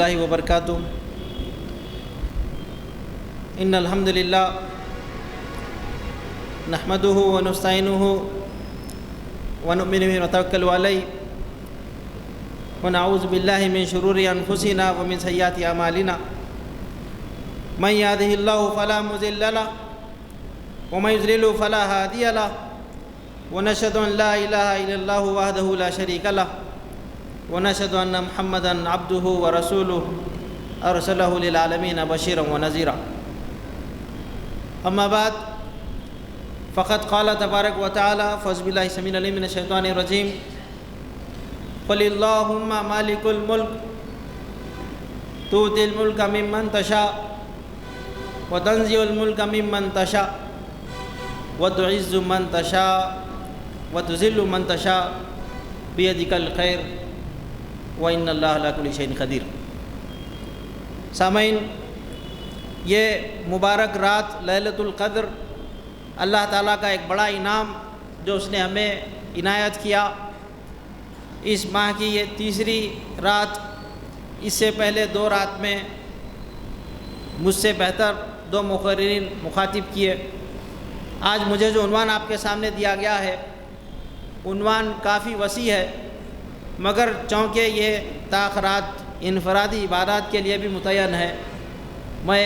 اللہ وبرکاتہ ان الحمد للہ نحمده ونستعینه ونؤمن به ونتوکل علیہ ونعوذ باللہ من شرور انفسنا ومن سیئات اعمالنا من یهده اللہ فلا مضل له ومن یضلل فلا هادی له ونشهد ان لا الہ الا اللہ وحدہ لا شریک له ونشهد أن محمدًا عبده ورسوله أرسله للعالمين بشيرا ونذيرا أما بعد فقد قال تبارك وتعالى فأعوذ بالله السميع العليم من الشيطان الرجيم قل اللهم مالك الملك تؤتي الملك ممن تشاء وتنزع الملك ممن تشاء وتعز من تشاء وتذل من تشاء بيدك الخير وَإِنَّ اللَّهَ عَلَىٰ كُلِّ شَيْءٍ قَدِيرٌ۔ سامعین، یہ مبارک رات لیلۃ القدر اللہ تعالیٰ کا ایک بڑا انعام جو اس نے ہمیں عنایت کیا۔ اس ماہ کی یہ تیسری رات، اس سے پہلے 2 رات میں مجھ سے بہتر 2 مقررین مخاطب کیے۔ آج مجھے جو عنوان آپ کے سامنے دیا گیا ہے، عنوان کافی وسیع ہے، مگر چونکہ یہ تاخرات انفرادی عبادات کے لیے بھی متعین ہے، میں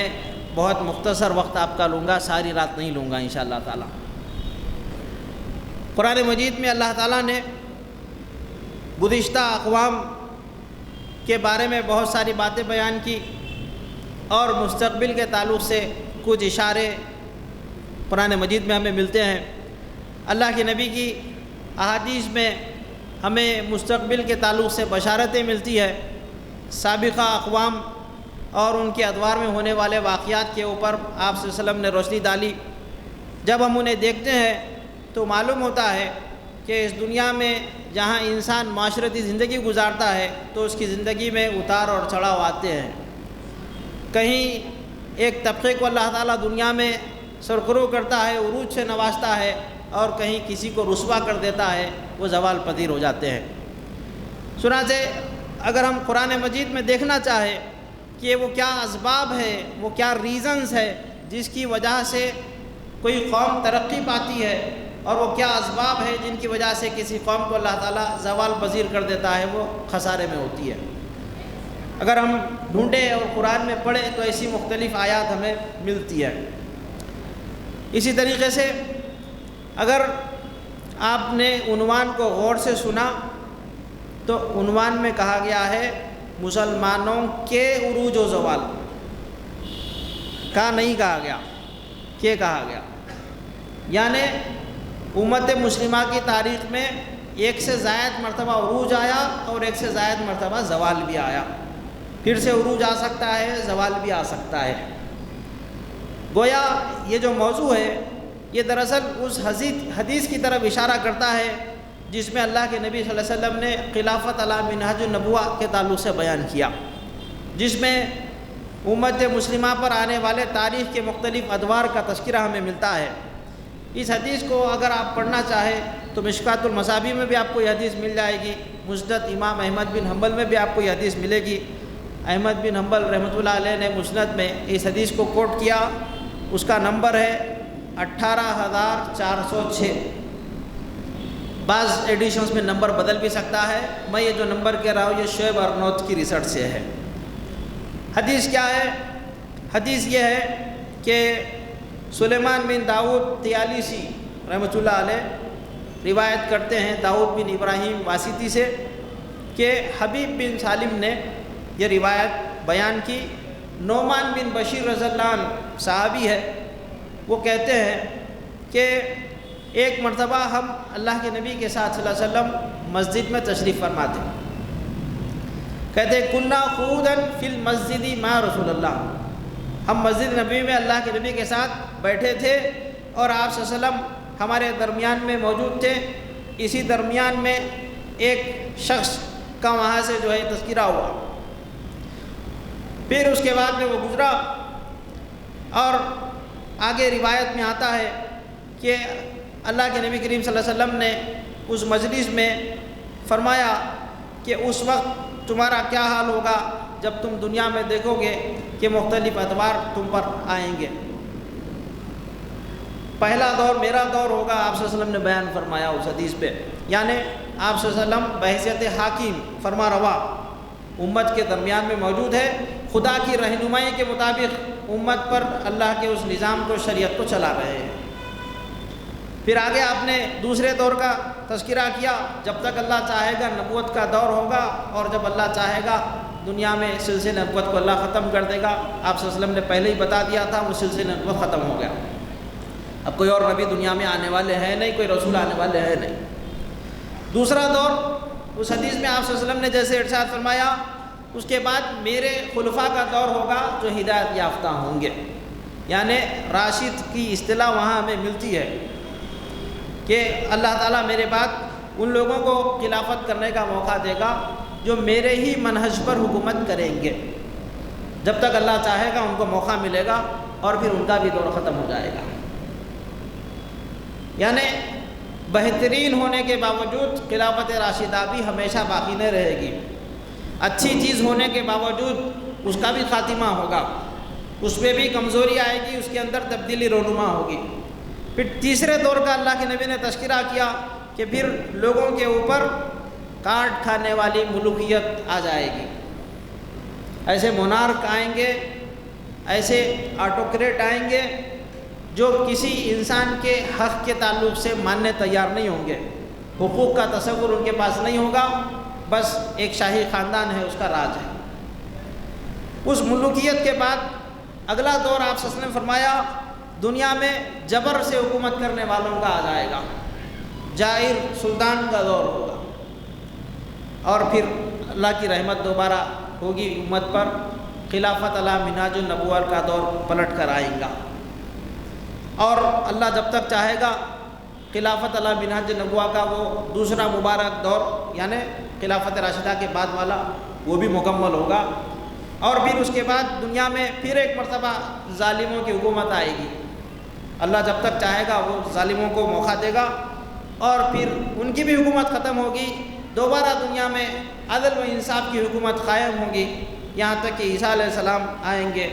بہت مختصر وقت آپ کا لوں گا، ساری رات نہیں لوں گا انشاءاللہ تعالی۔ قرآن مجید میں اللہ تعالیٰ نے گزشتہ اقوام کے بارے میں بہت ساری باتیں بیان کی اور مستقبل کے تعلق سے کچھ اشارے قرآن مجید میں ہمیں ملتے ہیں۔ اللہ کے نبی کی احادیث میں ہمیں مستقبل کے تعلق سے بشارتیں ملتی ہے، سابقہ اقوام اور ان کے ادوار میں ہونے والے واقعات کے اوپر آپ صلی اللہ علیہ وسلم نے روشنی ڈالی۔ جب ہم انہیں دیکھتے ہیں تو معلوم ہوتا ہے کہ اس دنیا میں جہاں انسان معاشرتی زندگی گزارتا ہے تو اس کی زندگی میں اتار اور چڑھاؤ آتے ہیں۔ کہیں ایک طبقے کو اللہ تعالیٰ دنیا میں سرخرو کرتا ہے، عروج سے نوازتا ہے، اور کہیں کسی کو رسوا کر دیتا ہے، وہ زوال پذیر ہو جاتے ہیں۔ چنانچہ اگر ہم قرآن مجید میں دیکھنا چاہیں کہ وہ کیا اسباب ہے، وہ کیا ریزنز ہے جس کی وجہ سے کوئی قوم ترقی پاتی ہے، اور وہ کیا اسباب ہے جن کی وجہ سے کسی قوم کو اللہ تعالیٰ زوال پذیر کر دیتا ہے، وہ خسارے میں ہوتی ہے۔ اگر ہم ڈھونڈیں اور قرآن میں پڑھیں تو ایسی مختلف آیات ہمیں ملتی ہے۔ اسی طریقے سے اگر آپ نے عنوان کو غور سے سنا تو عنوان میں کہا گیا ہے مسلمانوں کے عروج و زوال، کا نہیں کہا گیا کہ کہا گیا، یعنی امت مسلمہ کی تاریخ میں 1 سے زائد مرتبہ عروج آیا اور 1 سے زائد مرتبہ زوال بھی آیا۔ پھر سے عروج آ سکتا ہے، زوال بھی آ سکتا ہے۔ گویا یہ جو موضوع ہے یہ دراصل اس حدیث کی طرف اشارہ کرتا ہے جس میں اللہ کے نبی صلی اللہ علیہ وسلم نے خلافت علی منہج النبوہ کے تعلق سے بیان کیا، جس میں امت مسلمہ پر آنے والے تاریخ کے مختلف ادوار کا تذکرہ ہمیں ملتا ہے۔ اس حدیث کو اگر آپ پڑھنا چاہیں تو مشکات المصابیح میں بھی آپ کو یہ حدیث مل جائے گی، مسند امام احمد بن حنبل میں بھی آپ کو یہ حدیث ملے گی۔ احمد بن حنبل رحمۃ اللہ علیہ نے مسند میں اس حدیث کو کوٹ کیا، اس کا نمبر ہے 18406۔ بعض ایڈیشنز میں نمبر بدل بھی سکتا ہے، میں یہ جو نمبر کہہ رہا ہوں یہ شعیب ارنوت کی ریسرچ سے ہے۔ حدیث کیا ہے؟ حدیث یہ ہے کہ سلیمان بن داؤد طیالسی رحمۃ اللہ علیہ روایت کرتے ہیں داؤد بن ابراہیم واسطی سے کہ حبیب بن سالم نے یہ روایت بیان کی۔ نعمان بن بشیر رضی اللہ عنہ صحابی ہے، وہ کہتے ہیں کہ ایک مرتبہ ہم اللہ کے نبی کے ساتھ صلی اللہ علیہ وسلم مسجد میں تشریف فرما تھے۔ کہتے ہیں کنّا قعوداً فی المسجد مع رسول اللہ، ہم مسجد نبی میں اللہ کے نبی کے ساتھ بیٹھے تھے اور آپ صلی اللہ علیہ وسلم ہمارے درمیان میں موجود تھے۔ اسی درمیان میں ایک شخص کا وہاں سے جو ہے تذکرہ ہوا، پھر اس کے بعد میں وہ گزرا، اور آگے روایت میں آتا ہے کہ اللہ کے نبی کریم صلی اللہ علیہ وسلم نے اس مجلس میں فرمایا کہ اس وقت تمہارا کیا حال ہوگا جب تم دنیا میں دیکھو گے کہ مختلف ادوار تم پر آئیں گے۔ پہلا دور میرا دور ہوگا، آپ صلی اللہ علیہ وسلم نے بیان فرمایا اس حدیث پہ، یعنی آپ صلی اللہ علیہ وسلم بحیثیت حاکم فرما روا امت کے درمیان میں موجود ہے، خدا کی رہنمائی کے مطابق امت پر اللہ کے اس نظام کو، شریعت کو چلا رہے ہیں۔ پھر آگے آپ نے دوسرے دور کا تذکرہ کیا، جب تک اللہ چاہے گا نبوت کا دور ہوگا، اور جب اللہ چاہے گا دنیا میں سلسلہ نبوت کو اللہ ختم کر دے گا۔ آپ صلی اللہ علیہ وسلم نے پہلے ہی بتا دیا تھا، وہ سلسلہ نبوت ختم ہو گیا، اب کوئی اور نبی دنیا میں آنے والے ہیں نہیں، کوئی رسول آنے والے ہیں نہیں۔ دوسرا دور، اس حدیث میں آپ صلی اللہ علیہ وسلم نے جیسے ارشاد فرمایا، اس کے بعد میرے خلفاء کا دور ہوگا جو ہدایت یافتہ ہوں گے، یعنی راشد کی اصطلاح وہاں ہمیں ملتی ہے کہ اللہ تعالیٰ میرے بعد ان لوگوں کو خلافت کرنے کا موقع دے گا جو میرے ہی منہج پر حکومت کریں گے، جب تک اللہ چاہے گا ان کو موقع ملے گا، اور پھر ان کا بھی دور ختم ہو جائے گا۔ یعنی بہترین ہونے کے باوجود خلافت راشدہ بھی ہمیشہ باقی نہیں رہے گی، اچھی چیز ہونے کے باوجود اس کا بھی خاتمہ ہوگا، اس میں بھی کمزوری آئے گی، اس کے اندر تبدیلی رونما ہوگی۔ پھر تیسرے دور کا اللہ کے نبی نے تذکرہ کیا کہ پھر لوگوں کے اوپر کاٹ کھانے والی ملوکیت آ جائے گی، ایسے مونارک آئیں گے، ایسے آٹوکریٹ آئیں گے جو کسی انسان کے حق کے تعلق سے ماننے تیار نہیں ہوں گے، حقوق کا تصور ان کے پاس نہیں ہوگا، بس ایک شاہی خاندان ہے، اس کا راج ہے۔ اس ملوکیت کے بعد اگلا دور آپ صلی اللہ علیہ وسلم نے فرمایا دنیا میں جبر سے حکومت کرنے والوں کا آ جائے گا، جائر سلطان کا دور ہوگا، اور پھر اللہ کی رحمت دوبارہ ہوگی امت پر، خلافت علی منہاج النبوہ کا دور پلٹ کر آئے گا، اور اللہ جب تک چاہے گا خلافت علی منہاج النبوہ کا وہ دوسرا مبارک دور، یعنی خلافت راشدہ کے بعد والا، وہ بھی مکمل ہوگا، اور پھر اس کے بعد دنیا میں پھر ایک مرتبہ ظالموں کی حکومت آئے گی۔ اللہ جب تک چاہے گا وہ ظالموں کو موقع دے گا، اور پھر ان کی بھی حکومت ختم ہوگی، دوبارہ دنیا میں عدل و انصاف کی حکومت قائم ہوگی، یہاں تک کہ عیسیٰ علیہ السلام آئیں گے،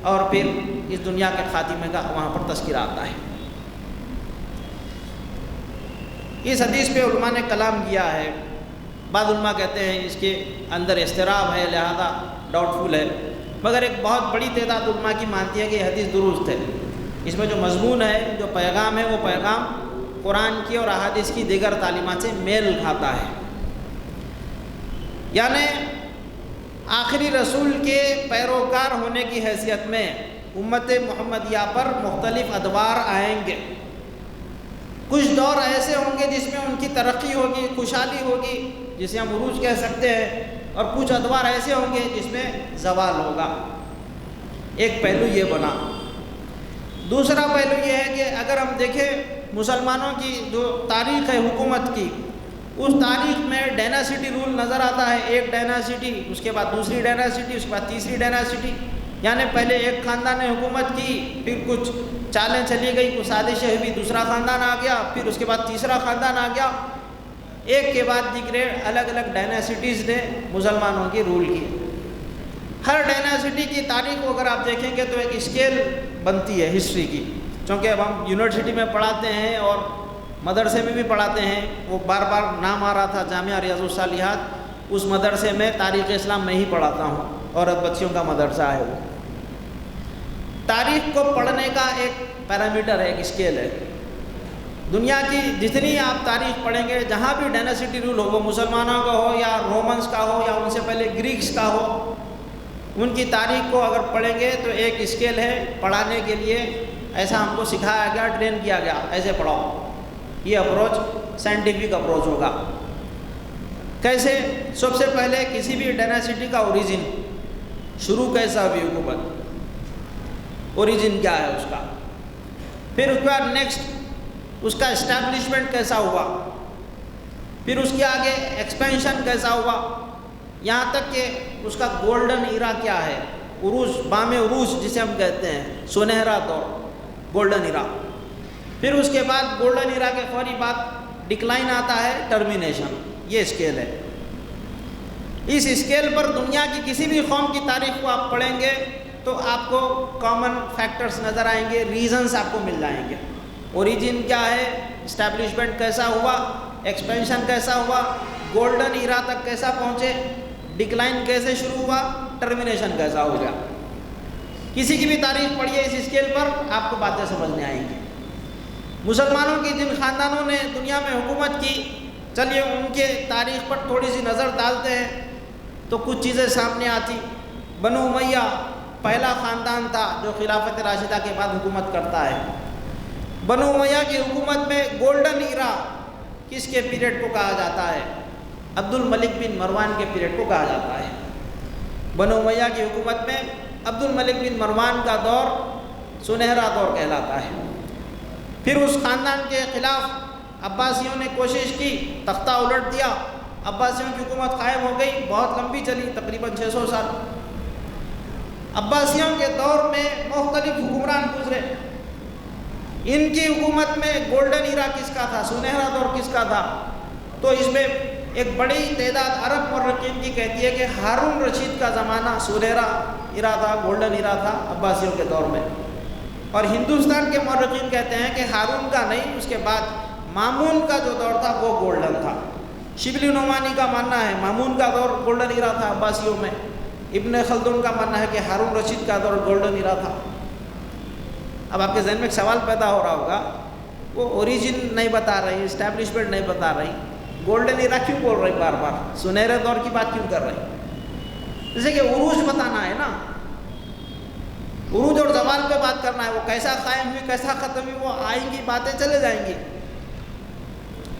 اور پھر اس دنیا کے خاتمے کا وہاں پر تذکرہ آتا ہے۔ اس حدیث پہ علماء نے کلام کیا ہے، بعض علماء کہتے ہیں اس کے اندر اضطراب ہے، لہذا ڈاؤٹ فل ہے، مگر ایک بہت بڑی تعداد علماء کی مانتی ہے کہ یہ حدیث درست ہے، اس میں جو مضمون ہے، جو پیغام ہے، وہ پیغام قرآن کی اور احادیث کی دیگر تعلیمات سے میل کھاتا ہے۔ یعنی آخری رسول کے پیروکار ہونے کی حیثیت میں امت محمدیہ پر مختلف ادوار آئیں گے، کچھ دور ایسے ہوں گے جس میں ان کی ترقی ہوگی، خوشحالی ہوگی، جسے ہم عروج کہہ سکتے ہیں، اور کچھ ادوار ایسے ہوں گے جس میں زوال ہوگا۔ ایک پہلو یہ بنا۔ دوسرا پہلو یہ ہے کہ اگر ہم دیکھیں مسلمانوں کی جو تاریخ ہے حکومت کی، اس تاریخ میں ڈائناسٹی رول نظر آتا ہے، ایک ڈائناسٹی، اس کے بعد دوسری ڈائناسٹی، اس کے بعد تیسری ڈائناسٹی، یعنی پہلے ایک خاندان نے حکومت کی، پھر کچھ چالیں چلی گئی، کچھ سازشیں ہوئی، دوسرا خاندان آ گیا، پھر اس کے بعد تیسرا خاندان آ گیا، ایک کے بعد دیگرے الگ الگ ڈائناسٹیز نے مسلمانوں کی رول کی۔ ہر ڈائناسٹی کی تاریخ کو اگر آپ دیکھیں گے تو ایک اسکیل بنتی ہے ہسٹری کی، چونکہ اب ہم یونیورسٹی میں پڑھاتے ہیں اور مدرسے میں بھی پڑھاتے ہیں، وہ بار بار نام آ رہا تھا جامعہ ریاض الصالحات، اس مدرسے میں تاریخ اسلام میں ہی پڑھاتا ہوں، عورت بچیوں کا مدرسہ ہے وہ۔ تاریخ کو پڑھنے کا ایک پیرامیٹر ہے، ایک اسکیل ہے۔ دنیا کی جتنی آپ تاریخ پڑھیں گے، جہاں بھی ڈائناسٹی رول ہو، وہ مسلمانوں کا ہو یا رومنس کا ہو یا ان سے پہلے گریکس کا ہو، ان کی تاریخ کو اگر پڑھیں گے تو ایک اسکیل ہے پڑھانے کے لیے، ایسا ہم کو سکھایا گیا، ٹرین کیا گیا، ایسے پڑھاؤ، یہ اپروچ سائنٹیفک اپروچ ہوگا۔ کیسے؟ سب سے پہلے کسی بھی ڈائناسٹی کا اوریجن، شروع کیسا ہوئی حکومت، اوریجن کیا ہے اس کا، پھر اس کے بعد نیکسٹ اس کا اسٹیبلشمنٹ کیسا ہوا، پھر اس کے آگے ایکسپینشن کیسا ہوا، یہاں تک کہ اس کا گولڈن ایرا کیا ہے، عروج، بام عروج جسے ہم کہتے ہیں، سنہرا دور، گولڈن ایرا۔ پھر اس کے بعد گولڈن ایرا کے فوری بعد ڈکلائن آتا ہے، ٹرمینیشن، یہ اسکیل ہے۔ اس اسکیل پر دنیا کی کسی بھی قوم کی تاریخ کو آپ پڑھیں گے تو آپ کو کامن فیکٹرز نظر آئیں گے، ریزنز آپ کو مل جائیں گے۔ اوریجن کیا ہے، اسٹیبلشمنٹ کیسا ہوا، ایکسپینشن کیسا ہوا، گولڈن ایرا تک کیسا پہنچے، ڈکلائن کیسے شروع ہوا، ٹرمینیشن کیسا ہو گیا۔ کسی کی بھی تاریخ پڑھیے اس اسکیل پر آپ کو باتیں سمجھ میں آئیں گی۔ مسلمانوں کی جن خاندانوں نے دنیا میں حکومت کی، چلیے ان کے تاریخ پر تھوڑی سی نظر ڈالتے ہیں تو کچھ چیزیں سامنے آتی۔ بنو امیہ پہلا خاندان تھا جو خلافت راشدہ کے بعد حکومت کرتا ہے۔ بنو امیہ کی حکومت میں گولڈن ایرا کس کے پیریڈ کو کہا جاتا ہے؟ عبد الملک بن مروان کے پیریڈ کو کہا جاتا ہے۔ بنو امیہ کی حکومت میں عبد الملک بن مروان کا دور سنہرا دور کہلاتا ہے۔ پھر اس خاندان کے خلاف عباسیوں نے کوشش کی، تختہ الٹ دیا، عباسیوں کی حکومت قائم ہو گئی، بہت لمبی چلی، تقریباً 600 سال۔ عباسیوں کے دور میں مختلف حکمران گزرے، ان کی حکومت میں گولڈن ایرا کس کا تھا، سنہرا دور کس کا تھا؟ تو اس میں ایک بڑی تعداد عرب مورخین کی کہتی ہے کہ ہارون رشید کا زمانہ سنہرا ایرا تھا، گولڈن ایرا تھا عباسیوں کے دور میں۔ اور ہندوستان کے مورخین کہتے ہیں کہ ہارون کا نہیں، اس کے بعد مامون کا جو دور تھا وہ گولڈن تھا۔ شبلی نعمانی کا ماننا ہے مامون کا دور گولڈن ایرا تھا عباسیوں میں۔ ابن خلدون کا ماننا ہے کہ ہارون رشید کا دور گولڈن ایرا تھا۔ اب آپ کے ذہن میں ایک سوال پیدا ہو رہا ہوگا، وہ اوریجن نہیں بتا رہی، اسٹیبلشمنٹ نہیں بتا رہی، گولڈن ایرا کیوں بول رہی بار بار، سنہرے دور کی بات کیوں کر رہی؟ جیسے کہ عروج بتانا ہے نا، عروج اور زوال پہ بات کرنا ہے، وہ کیسا قائم ہوئی کیسا ختم ہوئی، وہ آئیں گی باتیں چلے جائیں گی۔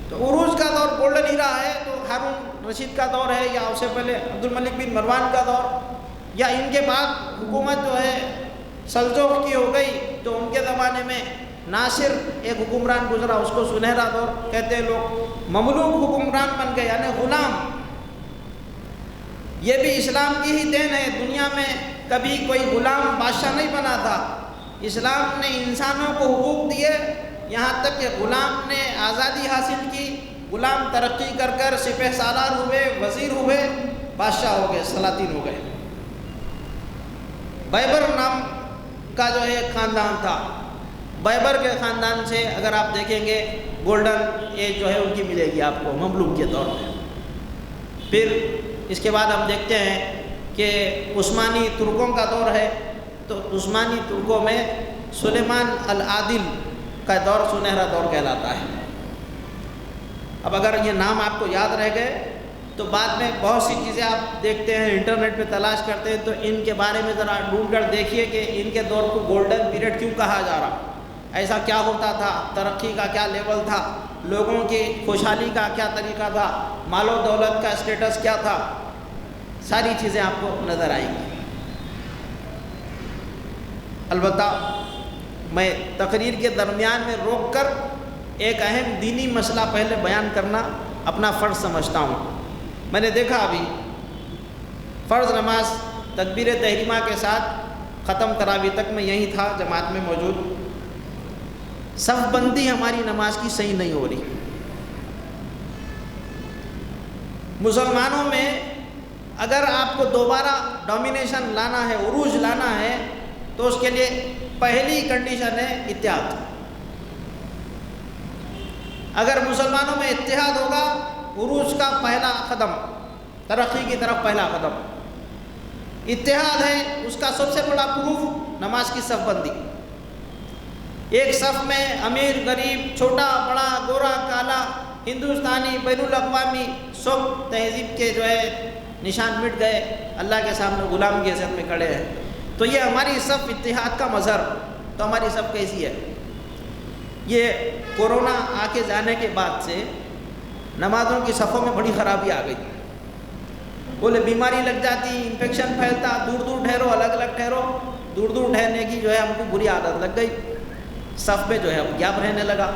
تو عروج کا دور گولڈن ایرا ہے تو ہارون رشید کا دور ہے، یا اس سے پہلے عبد الملک بن مروان کا دور، یا ان کے بعد حکومت جو ہے سلجوق کی ہو گئی تو ان کے زمانے میں ناصر ایک حکمران گزرا، اس کو سنہرا دور کہتے ہیں لوگ۔ مملوک حکمران بن گئے یعنی غلام، یہ بھی اسلام کی ہی دین ہے۔ دنیا میں کبھی کوئی غلام بادشاہ نہیں بنا تھا، اسلام نے انسانوں کو حقوق دیے، یہاں تک کہ غلام نے آزادی حاصل کی، غلام ترقی کر کر سپہ سالار ہوئے، وزیر ہوئے، بادشاہ ہو گئے، سلاطین ہو گئے۔ بیبر نام کا جو ہے ایک خاندان تھا، بیبر کے خاندان سے اگر آپ دیکھیں گے گولڈن ایج جو ہے ان کی ملے گی آپ کو مملوک کے طور پہ۔ پھر اس کے بعد ہم دیکھتے ہیں کہ عثمانی ترکوں کا دور ہے، تو عثمانی ترکوں میں سلیمان العادل کا دور سنہرا دور کہلاتا ہے۔ اب اگر یہ نام آپ کو یاد رہ گئے تو بعد میں بہت سی چیزیں آپ دیکھتے ہیں، انٹرنیٹ پہ تلاش کرتے ہیں تو ان کے بارے میں ذرا ڈھونڈ کر دیکھیے کہ ان کے دور کو گولڈن پیریڈ کیوں کہا جا رہا، ایسا کیا ہوتا تھا، ترقی کا کیا لیول تھا، لوگوں کی خوشحالی کا کیا طریقہ تھا، مال و دولت کا اسٹیٹس کیا تھا، ساری چیزیں آپ کو نظر آئیں گی۔ البتہ میں تقریر کے درمیان میں روک کر ایک اہم دینی مسئلہ پہلے بیان کرنا اپنا فرض سمجھتا ہوں۔ میں نے دیکھا ابھی فرض نماز تکبیر تحریمہ کے ساتھ ختم تراویح تک میں یہی تھا جماعت میں موجود، صف بندی ہماری نماز کی صحیح نہیں ہو رہی۔ مسلمانوں میں اگر آپ کو دوبارہ ڈومینیشن لانا ہے، عروج لانا ہے، تو اس کے لیے پہلی کنڈیشن ہے اتحاد۔ اگر مسلمانوں میں اتحاد ہوگا، عروج کا پہلا قدم، ترقی کی طرف پہلا قدم اتحاد ہے۔ اس کا سب سے بڑا پروف نماز کی صف بندی۔ ایک صف میں امیر غریب، چھوٹا بڑا، گورا کالا، ہندوستانی بین الاقوامی، سب تہذیب کے جو ہے نشان مٹ گئے، اللہ کے سامنے غلام کی حیثیت میں کھڑے ہیں۔ تو یہ ہماری صف اتحاد کا مظہر۔ تو ہماری صف کیسی ہے؟ یہ کورونا آ کے جانے کے بعد سے نمازوں کی صفوں میں بڑی خرابی آ گئی۔ بولے بیماری لگ جاتی، انفیکشن پھیلتا، دور دور ٹھہرو، الگ الگ ٹھہرو، دور دور ٹھہرنے کی جو ہے ہم کو بری عادت لگ گئی، صف میں جو ہے گیپ رہنے لگا۔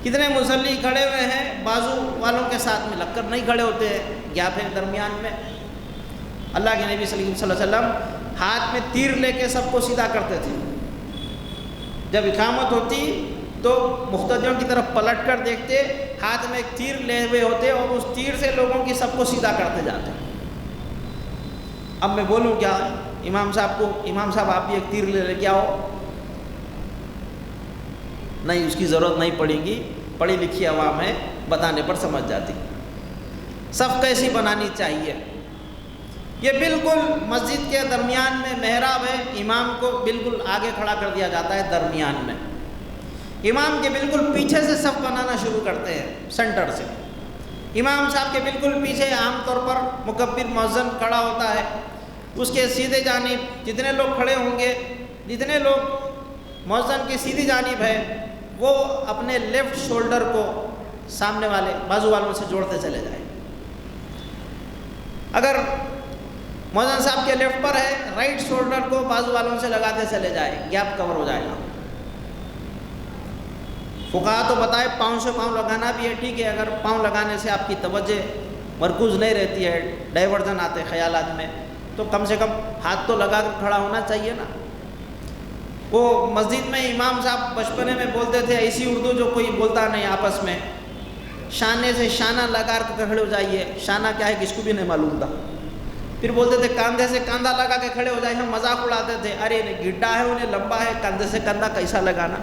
کتنے مصلی کھڑے ہوئے ہیں، بازو والوں کے ساتھ میں لگ کر نہیں کھڑے ہوتے ہیں، گیپ ہے درمیان میں۔ اللہ کے نبی صلی اللہ علیہ وسلم ہاتھ میں تیر لے کے سب کو سیدھا کرتے تھے۔ جب اقامت ہوتی تو مقتدیوں کی طرف پلٹ کر دیکھتے، ہاتھ میں ایک تیر لے ہوئے ہوتے اور اس تیر سے لوگوں کی سب کو سیدھا کرتے جاتے۔ اب میں بولوں کیا امام صاحب کو، امام صاحب آپ بھی ایک تیر لے کے آؤ؟ نہیں، اس کی ضرورت نہیں پڑے گی، پڑھی لکھی عوام ہے، بتانے پر سمجھ جاتی۔ صف کیسی بنانی چاہیے؟ یہ بالکل مسجد کے درمیان میں محراب ہے، امام کو بالکل آگے کھڑا کر دیا جاتا ہے درمیان میں، امام کے بالکل پیچھے سے صف بنانا شروع کرتے ہیں، سینٹر سے۔ امام صاحب کے بالکل پیچھے عام طور پر مکبر مؤذن کھڑا ہوتا ہے، اس کے سیدھے جانب جتنے لوگ کھڑے ہوں گے، جتنے لوگ مؤذن کی سیدھی جانب ہے، وہ اپنے لیفٹ شولڈر کو سامنے والے بازو والوں سے جوڑتے چلے جائیں۔ اگر مؤذن صاحب کے لیفٹ پر ہے، رائٹ شولڈر کو بازو والوں سے لگاتے چلے جائیں، گیپ کور ہو جائے گا۔ فقہا تو بتائے پاؤں سے پاؤں لگانا بھی ہے، ٹھیک ہے، اگر پاؤں لگانے سے آپ کی توجہ مرکوز نہیں رہتی ہے، ڈائیورژن آتے خیالات میں، تو کم سے کم ہاتھ تو لگا کر کھڑا ہونا چاہیے نا۔ وہ مسجد میں امام صاحب بچپنے میں بولتے تھے ایسی اردو جو کوئی بولتا نہیں آپس میں، شانے سے شانہ لگا کر کھڑے ہو جائیے، شانہ کیا ہے کس کو بھی نہیں معلوم تھا۔ پھر بولتے تھے کاندھے سے کاندھا لگا کے کھڑے ہو جائیں، ہم مذاق اڑاتے تھے، ارے انہیں گڈھا ہے انہیں لمبا ہے، کاندھے سے کاندھا کیسا لگانا؟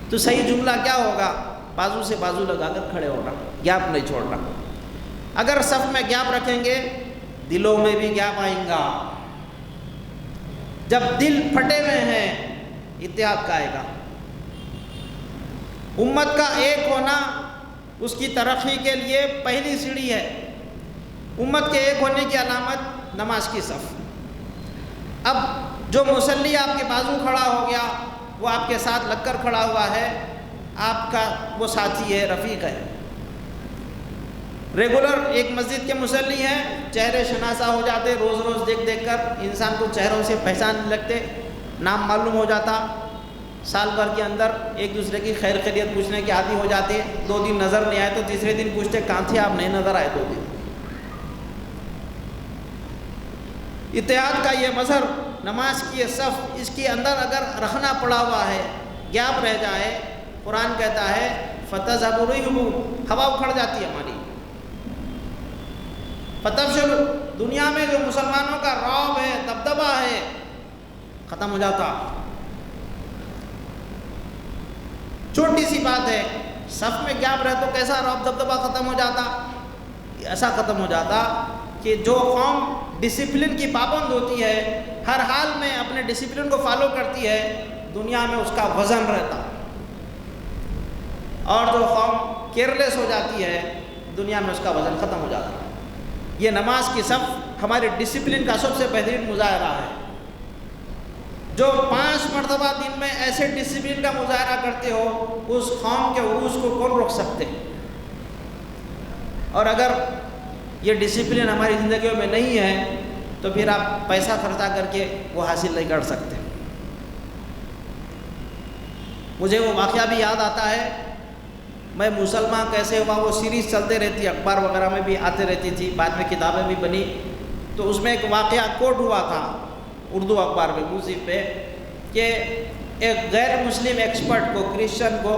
تو صحیح جملہ کیا ہوگا؟ بازو سے بازو لگا کر کھڑے ہونا، گیپ نہیں چھوڑنا۔ اگر صف میں گیپ رکھیں گے، دلوں میں بھی گیپ آئیں گا۔ جب دل پھٹے ہوئے ہیں، اتحاد کا آئے گا۔ امت کا ایک ہونا اس کی ترقی کے لیے پہلی سیڑھی ہے۔ امت کے ایک ہونے کی علامت نماز کی صف۔ اب جو مصلی آپ کے بازو کھڑا ہو گیا، وہ آپ کے ساتھ لگ کر کھڑا ہوا ہے، آپ کا وہ ساتھی ہے، رفیق ہے۔ ریگولر ایک مسجد کے مصلی ہیں، چہرے شناسہ ہو جاتے، روز روز دیکھ دیکھ کر انسان کو چہروں سے پہچاننے لگتے، نام معلوم ہو جاتا، سال بھر کے اندر ایک دوسرے کی خیر خیریت پوچھنے کے عادی ہو جاتے، 2 دن نظر نہیں آئے تو تیسرے دن پوچھتے کہاں تھے آپ، نہیں نظر آئے 2 دن۔ اتحاد کا یہ مظہر نماز کی یہ صف، اس کے اندر اگر رکھنا پڑا ہوا ہے، گیپ رہ جائے، قرآن کہتا ہے فَتَذْهَبُ رِيحُهُ، ہوا اکھڑ جاتی ہے ہماری۔ فتفشل، دنیا میں جو مسلمانوں کا رعب ہے، دبدبہ ہے، ختم ہو جاتا۔ چھوٹی سی بات ہے، صف میں گیپ رہے تو کیسا رعب دبدبہ ختم ہو جاتا؟ ایسا ختم ہو جاتا کہ جو قوم ڈسپلن کی پابند ہوتی ہے، ہر حال میں اپنے ڈسپلن کو فالو کرتی ہے، دنیا میں اس کا وزن رہتا، اور جو قوم کیئرلیس ہو جاتی ہے، دنیا میں اس کا وزن ختم ہو جاتا۔ یہ نماز کی صف ہمارے ڈسپلن کا سب سے بہترین مظاہرہ ہے۔ جو 5 مرتبہ دن میں ایسے ڈسپلن کا مظاہرہ کرتے ہو، اس قوم کے عروج کو کون روک سکتے؟ اور اگر یہ ڈسپلن ہماری زندگیوں میں نہیں ہے تو پھر آپ پیسہ خرچہ کر کے وہ حاصل نہیں کر سکتے۔ مجھے وہ واقعہ بھی یاد آتا ہے، میں مسلمان کیسے ہوا، وہ سیریز چلتے رہتی، اخبار وغیرہ میں بھی آتے رہتی تھی، بعد میں کتابیں بھی بنی، تو اس میں ایک واقعہ کوٹ ہوا تھا اردو اخبار میں، موسیقی پہ، کہ ایک غیر مسلم ایکسپرٹ کو، کرسچن کو،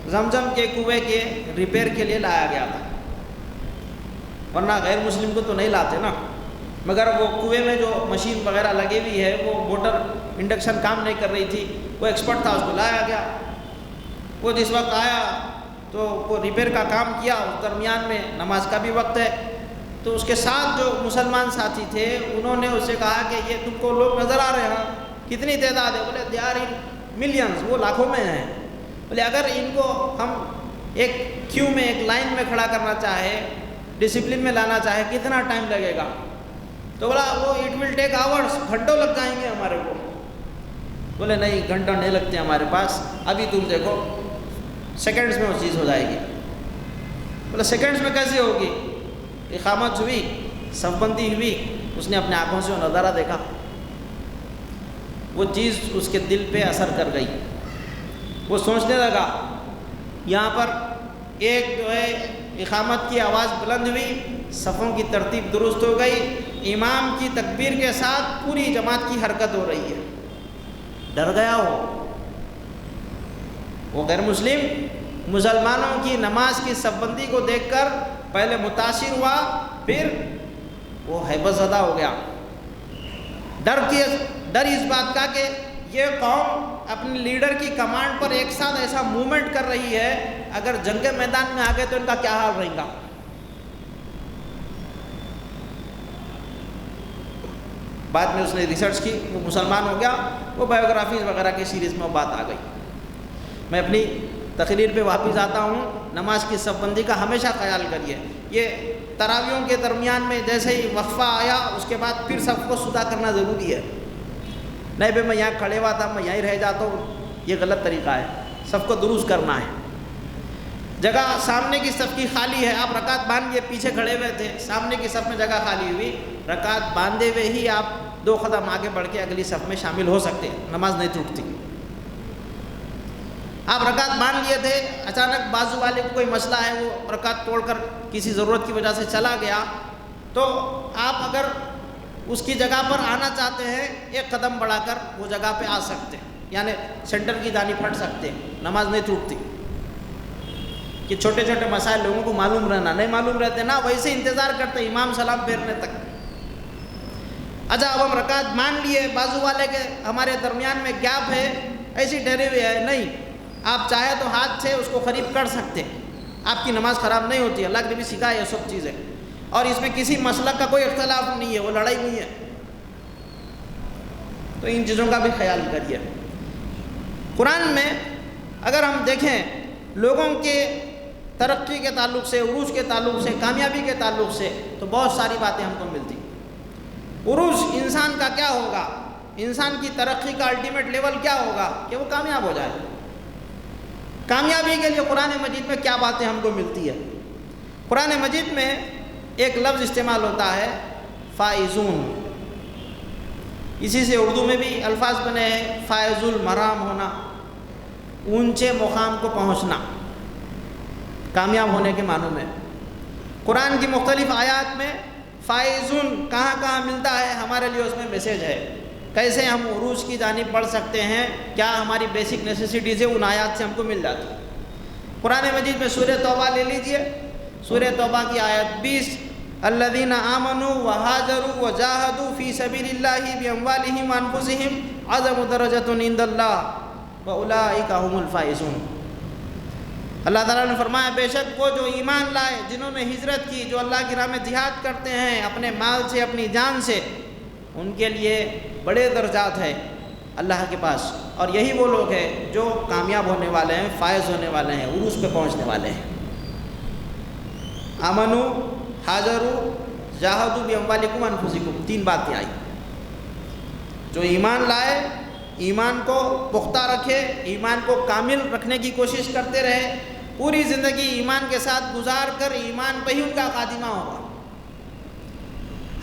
زمزم کے کنویں کے ریپیئر کے لیے لایا گیا تھا، ورنہ غیر مسلم کو تو نہیں لاتے نا، مگر وہ کنویں میں جو مشین وغیرہ لگی ہوئی ہے، وہ موٹر انڈکشن کام نہیں کر رہی تھی، وہ ایکسپرٹ تھا، اس کو لایا گیا۔ وہ جس وقت آیا تو وہ ریپیئر کا کام کیا، اس درمیان میں نماز کا بھی وقت ہے، تو اس کے ساتھ جو مسلمان ساتھی تھے انہوں نے اس سے کہا کہ یہ تم کو لوگ نظر آ رہے ہیں، کتنی تعداد ہے؟ بولے دے آر ان ملینز، وہ لاکھوں میں ہیں۔ بولے اگر ان کو ہم ایک کیو میں، ایک لائن میں کھڑا کرنا چاہے، ڈسپلن میں لانا چاہے، کتنا ٹائم لگے گا؟ تو بولا وہ اٹ ول ٹیک آورس، گھنٹوں لگ جائیں گے ہمارے کو۔ بولے نہیں، گھنٹوں نہیں لگتے ہمارے پاس، ابھی تم دیکھو سیکنڈز میں وہ چیز ہو جائے گی۔ بولا سیکنڈز میں کیسے ہوگی؟ اقامت ہوئی، صف بندی ہوئی، اس نے اپنے آنکھوں سے وہ نظارہ دیکھا، وہ چیز اس کے دل پہ اثر کر گئی۔ وہ سوچنے لگا، یہاں پر ایک جو ہے اقامت کی آواز بلند ہوئی، صفوں کی ترتیب درست ہو گئی، امام کی تکبیر کے ساتھ پوری جماعت کی حرکت ہو رہی ہے۔ ڈر گیا ہو، وہ غیر مسلم مسلمانوں کی نماز کی صف بندی کو دیکھ کر پہلے متاثر ہوا، پھر وہ ہیبت زدہ ہو گیا، ڈر اس بات کا کہ یہ قوم اپنے لیڈر کی کمانڈ پر ایک ساتھ ایسا موومنٹ کر رہی ہے، اگر جنگ کے میدان میں آ گئے تو ان کا کیا حال رہے گا۔ بعد میں اس نے ریسرچ کی، وہ مسلمان ہو گیا، وہ بایوگرافیز وغیرہ کی سیریز میں وہ بات آ گئی۔ میں اپنی تقریر پہ واپس آتا ہوں، نماز کی صف بندی کا ہمیشہ خیال کریے۔ یہ تراویحوں کے درمیان میں جیسے ہی وقفہ آیا، اس کے بعد پھر صف کو سدا کرنا ضروری ہے۔ نہیں بھائی میں یہاں کھڑے ہوا تھا، میں یہیں رہ جاتا ہوں، یہ غلط طریقہ ہے، صف کو درست کرنا ہے۔ جگہ سامنے کی صف کی خالی ہے، آپ رکعت باندھ کے پیچھے کھڑے ہوئے تھے، سامنے کی صف میں جگہ خالی ہوئی، رکعت باندھے ہوئے ہی آپ 2 قدم آگے بڑھ کے اگلی صف میں شامل ہو سکتے ہیں، نماز نہیں ٹوٹتی۔ آپ رکعت باندھ لیے تھے، اچانک بازو والے کو کوئی مسئلہ ہے، وہ رکعت توڑ کر کسی ضرورت کی وجہ سے چلا گیا، تو آپ اگر اس کی جگہ پر آنا چاہتے ہیں، 1 قدم بڑھا کر وہ جگہ پہ آ سکتے ہیں، یعنی سینٹر کی جانب ہٹ سکتے ہیں، نماز نہیں ٹوٹتی۔ کہ چھوٹے چھوٹے مسائل لوگوں کو معلوم رہنا، نہیں معلوم رہتے نا، ویسے انتظار کرتے امام سلام پھیرنے تک۔ اچھا اب ہم رکعت مان لیے، بازو والے کے ہمارے درمیان میں گیپ ہے، ایسی ٹھہری ہوئی ہے، نہیں، آپ چاہے تو ہاتھ سے اس کو قریب کر سکتے، آپ کی نماز خراب نہیں ہوتی، اللہ نے بھی سکھایا یہ سب چیزیں، اور اس میں کسی مسلک کا کوئی اختلاف نہیں ہے، وہ لڑائی نہیں ہے۔ تو ان چیزوں کا بھی خیال کریے۔ قرآن میں اگر ہم دیکھیں لوگوں کے ترقی کے تعلق سے، عروج کے تعلق سے، کامیابی کے تعلق سے، تو بہت ساری باتیں ہم کو ملتی۔ عروج انسان کا کیا ہوگا، انسان کی ترقی کا الٹیمیٹ لیول کیا ہوگا کہ وہ کامیاب ہو جائے۔ کامیابی کے لیے قرآن مجید میں کیا باتیں ہم کو ملتی ہے؟ قرآن مجید میں ایک لفظ استعمال ہوتا ہے فائزون، اسی سے اردو میں بھی الفاظ بنے ہیں، فائز المرام ہونا، اونچے مقام کو پہنچنا، کامیاب ہونے کے معنوں میں۔ قرآن کی مختلف آیات میں فائزون کہاں کہاں ملتا ہے، ہمارے لیے اس میں میسیج ہے، کیسے ہم عروج کی جانب بڑھ سکتے ہیں، کیا ہماری بیسک نیسیسٹیز ہے، ان آیات سے ہم کو مل جاتی ہے۔ قرآن مجید میں سورہ توبہ لے لیجئے، سورہ توبہ کی آیت 20، الذین آمنوا وہاجروا وجاہدوا فی سبیل اللہ باموالہم وانفسہم اعظم درجۃ عند اللہ واولئک ھم الفائزون۔ اللہ تعالیٰ نے فرمایا بے شک وہ جو ایمان لائے، جنہوں نے ہجرت کی، جو اللہ کی راہ میں جہاد کرتے ہیں اپنے مال سے، اپنی جان سے، ان کے لیے بڑے درجات ہیں اللہ کے پاس، اور یہی وہ لوگ ہیں جو کامیاب ہونے والے ہیں، فائز ہونے والے ہیں، عروج پہ پہنچنے والے ہیں۔ آمنو، حاجروا، جاہدوا باموالکم وانفسکم، 3 باتیں آئی۔ جو ایمان لائے، ایمان کو پختہ رکھے، ایمان کو کامل رکھنے کی کوشش کرتے رہے، پوری زندگی ایمان کے ساتھ گزار کر ایمان پہ ہی ان کا خاتمہ ہوگا۔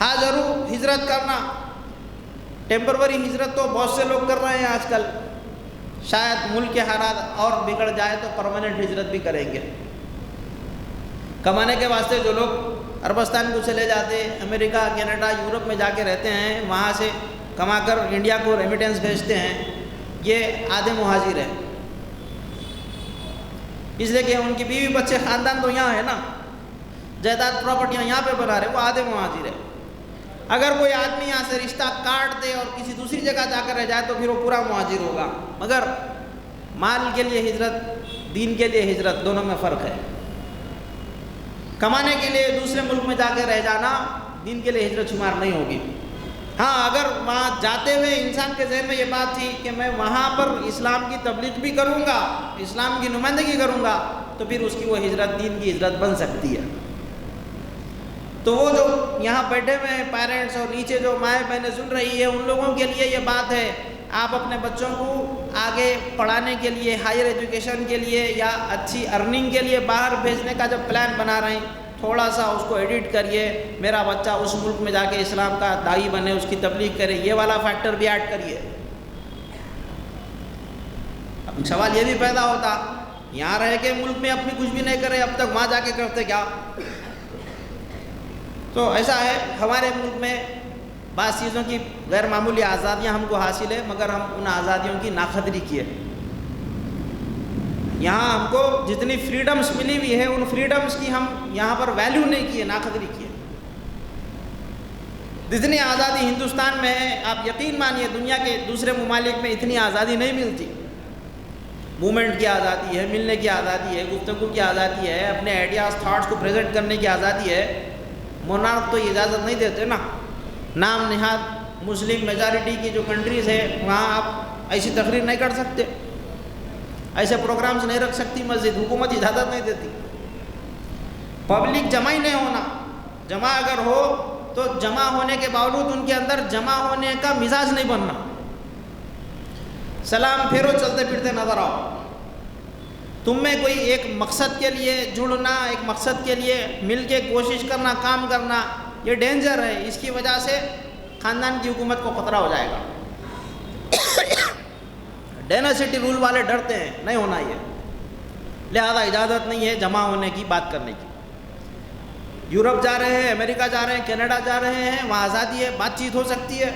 حاجروا، ہجرت کرنا، ٹیمپروری ہجرت تو بہت سے لوگ کر رہے ہیں آج کل، شاید ملک کے حالات اور بگڑ جائے تو پرماننٹ ہجرت بھی کریں گے۔ کمانے کے واسطے جو لوگ عربستان کو چلے جاتے، امریکہ، کینیڈا، یورپ میں جا کے رہتے ہیں، وہاں سے کما کر انڈیا کو ریمیٹنس بھیجتے ہیں، یہ آدھے مہاجر ہیں، اس لیے کہ ان کی بیوی بچے خاندان تو یہاں ہے نا، جائیداد پراپرٹیاں یہاں پہ بنا رہے، وہ آدھے مہاجر ہیں۔ اگر کوئی آدمی یہاں سے رشتہ کاٹ دے اور کسی دوسری جگہ جا کر رہ جائے تو پھر وہ پورا مہاجر ہوگا، مگر مال کے لیے ہجرت، دین کے لیے ہجرت، دونوں میں فرق ہے۔ کمانے کے لیے دوسرے ملک میں جا کے رہ جانا دین کے لیے ہجرت شمار نہیں ہوگی۔ ہاں اگر وہاں جاتے ہوئے انسان کے ذہن میں یہ بات تھی کہ میں وہاں پر اسلام کی تبلیغ بھی کروں گا، اسلام کی نمائندگی کروں گا، تو پھر اس کی وہ ہجرت دین کی ہجرت بن سکتی ہے۔ تو وہ جو یہاں بیٹھے ہوئے ہیں پیرنٹس اور نیچے جو مائیں بہنیں سن رہی ہے، ان لوگوں کے لیے یہ بات ہے، آپ اپنے بچوں کو آگے پڑھانے کے لیے، ہائر ایجوکیشن کے لیے یا اچھی ارننگ کے لیے باہر بھیجنے کا جب پلان بنا رہے ہیں، تھوڑا سا اس کو ایڈٹ کریے، میرا بچہ اس ملک میں جا کے اسلام کا داعی بنے، اس کی تبلیغ کرے، یہ والا فیکٹر بھی ایڈ کریے۔ اب سوال یہ بھی پیدا ہوتا، یہاں رہ کے ملک میں اپنی کچھ بھی نہیں کرے، اب تک وہاں جا کے کرتے کیا؟ تو ایسا ہے، ہمارے ملک میں بعض چیزوں کی غیر معمولی آزادیاں ہم کو حاصل ہے، مگر ہم ان آزادیوں کی ناقدری کیے۔ یہاں ہم کو جتنی فریڈمز ملی ہوئی ہے ان فریڈمز کی ہم یہاں پر ویلیو نہیں کی ہے، ناقدری کی ہے۔ جتنی آزادی ہندوستان میں ہے، آپ یقین مانیے دنیا کے دوسرے ممالک میں اتنی آزادی نہیں ملتی۔ موومنٹ کی آزادی ہے، ملنے کی آزادی ہے، گفتگو کی آزادی ہے، اپنے آئیڈیاز تھاٹس کو پریزنٹ کرنے کی آزادی ہے۔ مونارک تو یہ اجازت نہیں دیتے نا۔ نام نہاد مسلم میجارٹی کی جو کنٹریز ہے وہاں آپ ایسی تقریر نہیں کر سکتے، ایسے پروگرامز نہیں رکھ سکتی مسجد، حکومت اجازت نہیں دیتی۔ پبلک جمع ہی نہیں ہونا، جمع اگر ہو تو جمع ہونے کے باوجود ان کے اندر جمع ہونے کا مزاج نہیں بننا۔ سلام پھیرو، چلتے پھرتے نظر آؤ۔ تم میں کوئی ایک مقصد کے لیے جڑنا، ایک مقصد کے لیے مل کے کوشش کرنا، کام کرنا، یہ ڈینجر ہے۔ اس کی وجہ سے خاندان کی حکومت کو خطرہ ہو جائے گا۔ ڈائناسٹی رول والے ڈرتے ہیں، نہیں ہونا یہ، لہذا اجازت نہیں ہے جمع ہونے کی، بات کرنے کی۔ یورپ جا رہے ہیں، امریکہ جا رہے ہیں، کینیڈا جا رہے ہیں، وہاں آزادی ہے، بات چیت ہو سکتی ہے۔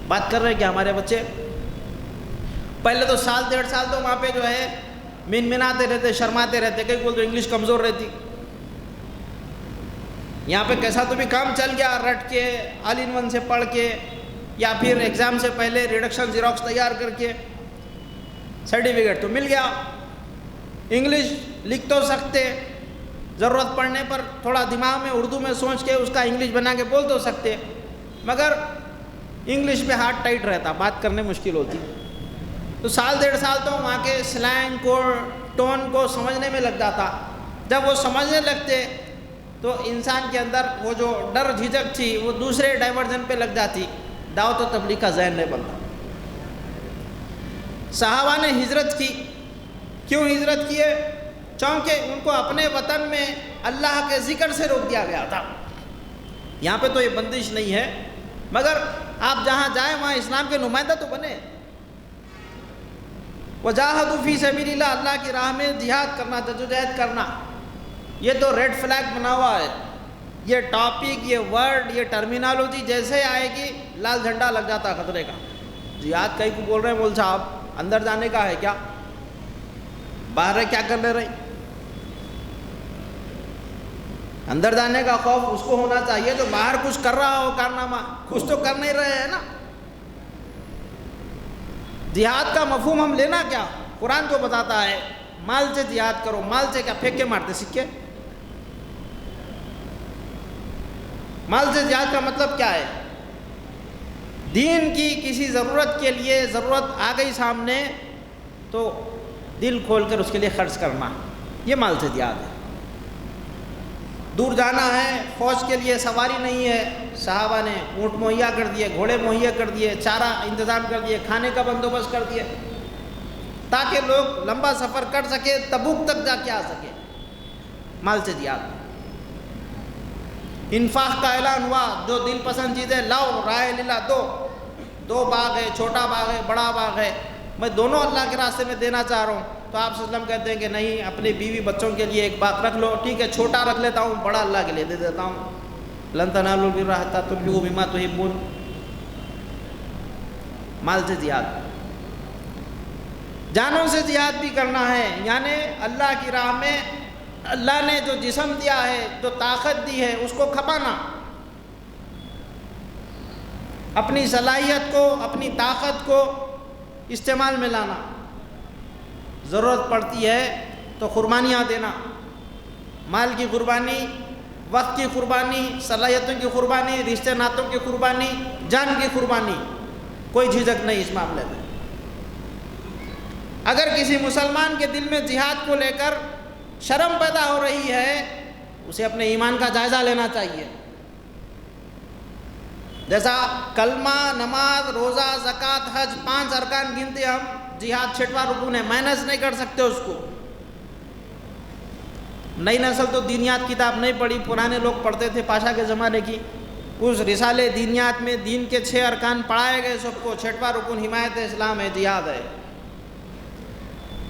بات کر رہے ہیں کہ ہمارے بچے پہلے تو سال 1.5 سال تو وہاں پہ جو ہے منمناتے رہتے، شرماتے رہتے، کئی بولتے انگلش کمزور رہتی۔ یہاں پہ کیسا تو بھی کام چل گیا، رٹ کے آل ان ون سے پڑھ کے یا پھر ایگزام سے پہلے ریڈکشن زیروکس تیار کر کے سرٹیفکیٹ تو مل گیا۔ انگلش لکھ تو سکتے، ضرورت پڑنے پر تھوڑا دماغ میں اردو میں سوچ کے اس کا انگلش بنا کے بول تو سکتے، مگر انگلش پہ ہاتھ ٹائٹ رہتا، بات کرنے مشکل ہوتی۔ تو سال 1.5 سال تو وہاں کے سلینگ کو، ٹون کو سمجھنے میں لگ جاتا۔ جب وہ سمجھنے لگتے تو انسان کے اندر وہ جو ڈر جھجک تھی وہ دوسرے ڈائیورژن پہ لگ جاتی، دعوت و تبلیغ کا ذہن نہیں بنتا۔ صحابہ نے ہجرت کی، کیوں ہجرت کیے؟ چونکہ ان کو اپنے وطن میں اللہ کے ذکر سے روک دیا گیا تھا۔ یہاں پہ تو یہ بندش نہیں ہے، مگر آپ جہاں جائیں وہاں اسلام کے نمائندہ تو بنے۔ وجاہدوا فی سبیل اللہ، اللہ کی راہ میں جہاد کرنا، جدوجہد کرنا، یہ تو ریڈ فلیگ بنا ہوا ہے۔ یہ ٹاپک، یہ ورڈ، یہ ٹرمینالوجی جیسے آئے گی لال جھنڈا لگ جاتا ہے خطرے کا۔ جہاد کئی کو بول رہے ہیں مول صاحب، اندر جانے کا ہے کیا؟ باہر کیا کر لے رہے ہیں؟ اندر جانے کا خوف اس کو ہونا چاہیے جو باہر کچھ کر رہا ہو کارنامہ، کچھ تو کر نہیں رہے ہیں نا۔ جہاد کا مفہوم ہم لینا کیا؟ قرآن کو بتاتا ہے مال سے جہاد کرو۔ مال سے کیا پھینک کے مارتے سکے؟ مال سے جہاد کا مطلب کیا ہے؟ دین کی کسی ضرورت کے لیے ضرورت آ گئی سامنے تو دل کھول کر اس کے لیے خرچ کرنا، یہ مال سے جہاد ہے۔ دور جانا ہے، فوج کے لیے سواری نہیں ہے، صحابہ نے اونٹ مہیا کر دیے، گھوڑے مہیا کر دیے، چارہ انتظام کر دیے، کھانے کا بندوبست کر دیے تاکہ لوگ لمبا سفر کر سکے، تبوک تک جا کے آ سکے۔ مال سے جہاد۔ انفاق کا اعلان ہوا، جو دل پسند چیزیں لاؤ، رائے للہ دو باغ ہے، چھوٹا باغ ہے، بڑا باغ ہے، میں دونوں اللہ کے راستے میں دینا چاہ رہا ہوں۔ تو آپ صلی اللہ علیہ وسلم کہتے ہیں کہ نہیں، اپنی بیوی بچوں کے لیے ایک باغ رکھ لو، ٹھیک ہے چھوٹا رکھ لیتا ہوں، بڑا اللہ کے لیے دے دیتا ہوں۔ لن تنالوا البر حتی تنفقوا مما تحبون۔ مال سے جہاد، جانوں سے جہاد بھی کرنا ہے، یعنی اللہ کی راہ میں اللہ نے جو جسم دیا ہے، جو طاقت دی ہے، اس کو کھپانا، اپنی صلاحیت کو، اپنی طاقت کو استعمال میں لانا۔ ضرورت پڑتی ہے تو قربانیاں دینا، مال کی قربانی، وقت کی قربانی، صلاحیتوں کی قربانی، رشتے ناتوں کی قربانی، جان کی قربانی، کوئی جھجک نہیں اس معاملے میں۔ اگر کسی مسلمان کے دل میں جہاد کو لے کر شرم پیدا ہو رہی ہے، اسے اپنے ایمان کا جائزہ لینا چاہیے۔ جیسا کلمہ، نماز، روزہ، زکوٰۃ، حج 5 ارکان گنتے ہم، جہاد 6واں رکن ہے، مائنس نہیں کر سکتے اس کو۔ نئی نسل تو دینیات کتاب نہیں پڑھی، پرانے لوگ پڑھتے تھے پاشا کے زمانے کی، اس رسالے دینیات میں دین کے 6 ارکان پڑھائے گئے سب کو۔ 6واں رکن حمایت اسلام ہے، جہاد ہے۔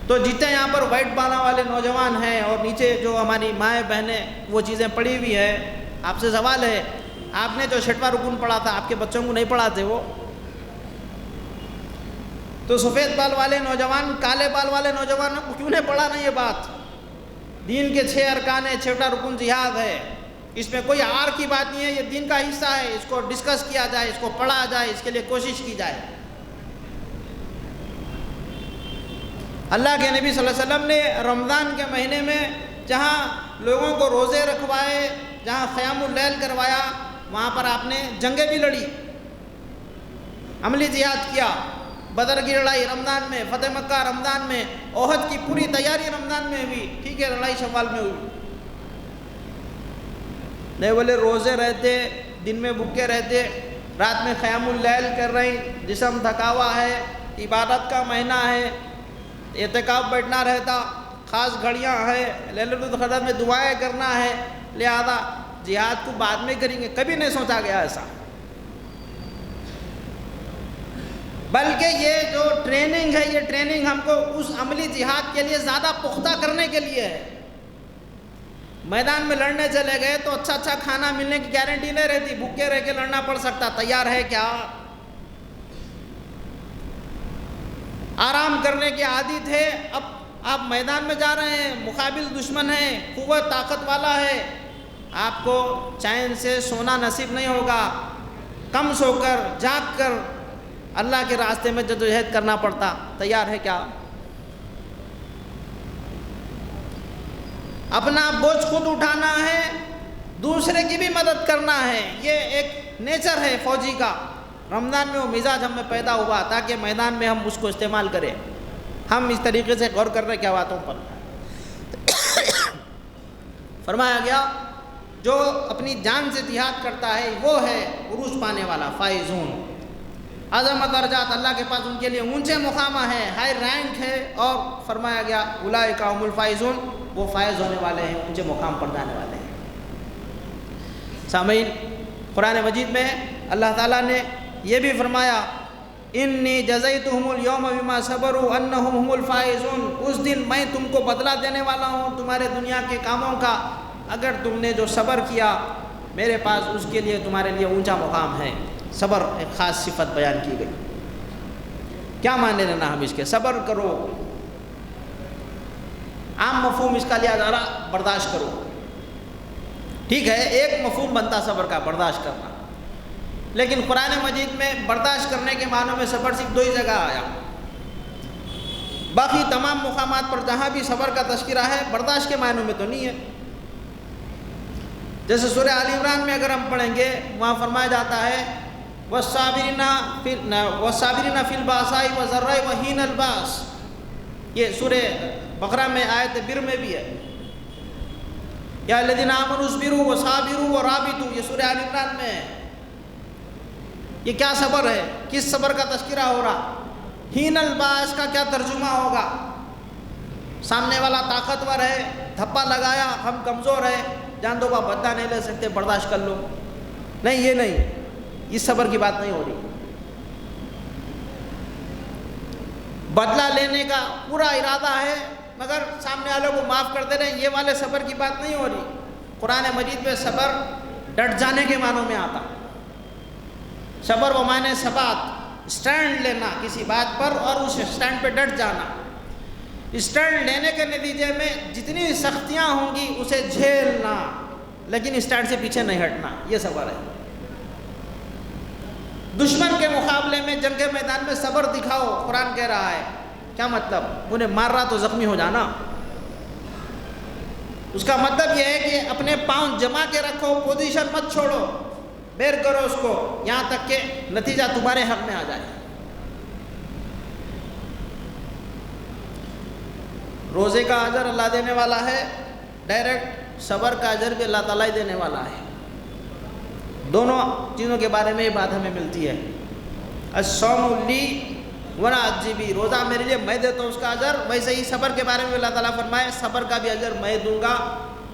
تو جتنے یہاں پر وائٹ بالا والے نوجوان ہیں اور نیچے جو ہماری مائیں بہنیں وہ چیزیں پڑھی ہوئی ہے، آپ سے سوال ہے، آپ نے جو 6واں رکن پڑھا تھا آپ کے بچوں کو نہیں پڑھاتے وہ؟ تو سفید بال والے نوجوان کالے بال والے نوجوانوں کو کیوں نہیں پڑھا نا یہ بات؟ دین کے 6 ارکان ہے، 6واں رکن جہاد ہے، اس میں کوئی آر کی بات نہیں ہے، یہ دین کا حصہ ہے، اس کو ڈسکس کیا جائے، اس کو پڑھا جائے، اس کے لیے کوشش کی جائے۔ اللہ کے نبی صلی اللہ علیہ وسلم نے رمضان کے مہینے میں جہاں لوگوں کو روزے رکھوائے، جہاں قیام اللیل کروایا، وہاں پر آپ نے جنگیں بھی لڑی، عملی جہاد کیا۔ بدر کی لڑائی رمضان میں، فتح مکہ رمضان میں، احد کی پوری تیاری رمضان میں ہوئی، ٹھیک ہے، لڑائی شوال میں ہوئی۔ نہیں بولے روزے رہتے، دن میں بھوکے رہتے، رات میں قیام اللیل کر رہے، جسم تھکا ہوا ہے، عبادت کا مہینہ ہے، اعتکاف بیٹھنا رہتا، خاص گھڑیاں ہیں، لیلۃ القدر میں دعائیں کرنا ہے، لہذا جہاد کو بعد میں کریں گے، کبھی نہیں سوچا گیا ایسا۔ بلکہ یہ جو ٹریننگ ہے، یہ ٹریننگ ہم کو اس عملی جہاد کے لیے زیادہ پختہ کرنے کے لیے ہے۔ میدان میں لڑنے چلے گئے تو اچھا کھانا ملنے کی گارنٹی نہیں رہتی، بھوکے رہ کے لڑنا پڑ سکتا، تیار ہے کیا؟ آرام کرنے کے عادی تھے، اب آپ میدان میں جا رہے ہیں، مقابل دشمن ہے، قوت طاقت والا ہے، آپ کو چین سے سونا نصیب نہیں ہوگا، کم سو کر جاگ کر اللہ کے راستے میں جدوجہد کرنا پڑتا، تیار ہے کیا؟ اپنا بوجھ خود اٹھانا ہے، دوسرے کی بھی مدد کرنا ہے، یہ ایک نیچر ہے فوجی کا۔ رمضان میں وہ مزاج ہم میں پیدا ہوا تاکہ میدان میں ہم اس کو استعمال کریں۔ ہم اس طریقے سے غور کر رہے کیا باتوں پر؟ فرمایا گیا جو اپنی جان سے جہاد کرتا ہے وہ ہے عروج پانے والا، فائزون، اعظم درجات، اللہ کے پاس ان کے لیے اونچے مقامہ ہے، ہائی رینک ہے، اور فرمایا گیا اولئک هم الفائزون، وہ فائز ہونے والے ہیں، اونچے مقام پر جانے والے ہیں۔ سامعین، قرآن مجید میں اللہ تعالیٰ نے یہ بھی فرمایا انی جزیتہم اليوم بما صبروا انہم هم الفائزون، اس دن میں تم کو بدلہ دینے والا ہوں تمہارے دنیا کے کاموں کا، اگر تم نے جو صبر کیا میرے پاس اس کے لیے تمہارے لیے اونچا مقام ہے۔ صبر ایک خاص صفت بیان کی گئی۔ کیا معنی لینا ہم اس کے؟ صبر کرو، عام مفہوم اس کا لیا جا رہا برداشت کرو، ٹھیک ہے، ایک مفہوم بنتا صبر کا برداشت کرنا، لیکن قرآن مجید میں برداشت کرنے کے معنوں میں صبر صرف 2 ہی جگہ آیا، باقی تمام مقامات پر جہاں بھی صبر کا تذکرہ ہے برداشت کے معنوں میں تو نہیں ہے۔ جیسے سورہ آل عمران میں اگر ہم پڑھیں گے وہاں فرمایا جاتا ہے وَالصَّابِرِينَ فِي الْبَأْسَاءِ وَالضَّرَّاءِ وَحِينَ الْبَأْسِ، یہ سورہ بقرہ میں آیت بر میں بھی ہے، یا الَّذِينَ آمَنُوا اصْبِرُوا وَصَابِرُوا وَرَابِطُوا، یہ سورہ آل عمران میں ہے۔ یہ کیا صبر ہے؟ کس صبر کا تذکرہ ہو رہا؟ حین الباس کا کیا ترجمہ ہوگا؟ سامنے والا طاقتور ہے، دھپا لگایا، ہم کمزور ہیں، جان دو کا بدلہ نہیں لے سکتے، برداشت کر لو، نہیں، یہ نہیں، اس صبر کی بات نہیں ہو رہی۔ بدلہ لینے کا پورا ارادہ ہے مگر سامنے والوں کو معاف کرتے رہیں، یہ والے صبر کی بات نہیں ہو رہی۔ قرآن مجید میں صبر ڈٹ جانے کے معنوں میں آتا، صبر و معنی ثبات، اسٹینڈ لینا کسی بات پر اور اس اسٹینڈ پہ ڈٹ جانا، اسٹینڈ لینے کے نتیجے میں جتنی سختیاں ہوں گی اسے جھیلنا، لیکن اسٹینڈ سے پیچھے نہیں ہٹنا، یہ صبر ہے۔ دشمن کے مقابلے میں جنگ کے میدان میں صبر دکھاؤ، قرآن کہہ رہا ہے، کیا مطلب؟ انہیں مار رہا تو زخمی ہو جانا، اس کا مطلب یہ ہے کہ اپنے پاؤں جما کے رکھو، پوزیشن مت چھوڑو، بیر کرو اس کو یہاں تک کہ نتیجہ تمہارے حق میں آ جائے۔ روزے کا اجر اللہ دینے والا ہے، ڈائریکٹ صبر کا اجر بھی اللہ تعالیٰ ہی دینے والا ہے۔ دونوں چیزوں کے بارے میں یہ بات ہمیں ملتی ہے۔ الصوم لی وانا اجزی بہ، روزہ میرے لیے، میں دیتا ہوں اس کا اجر، ویسے ہی صبر کے بارے میں اللہ تعالیٰ فرمائے صبر کا بھی اجر میں دوں گا،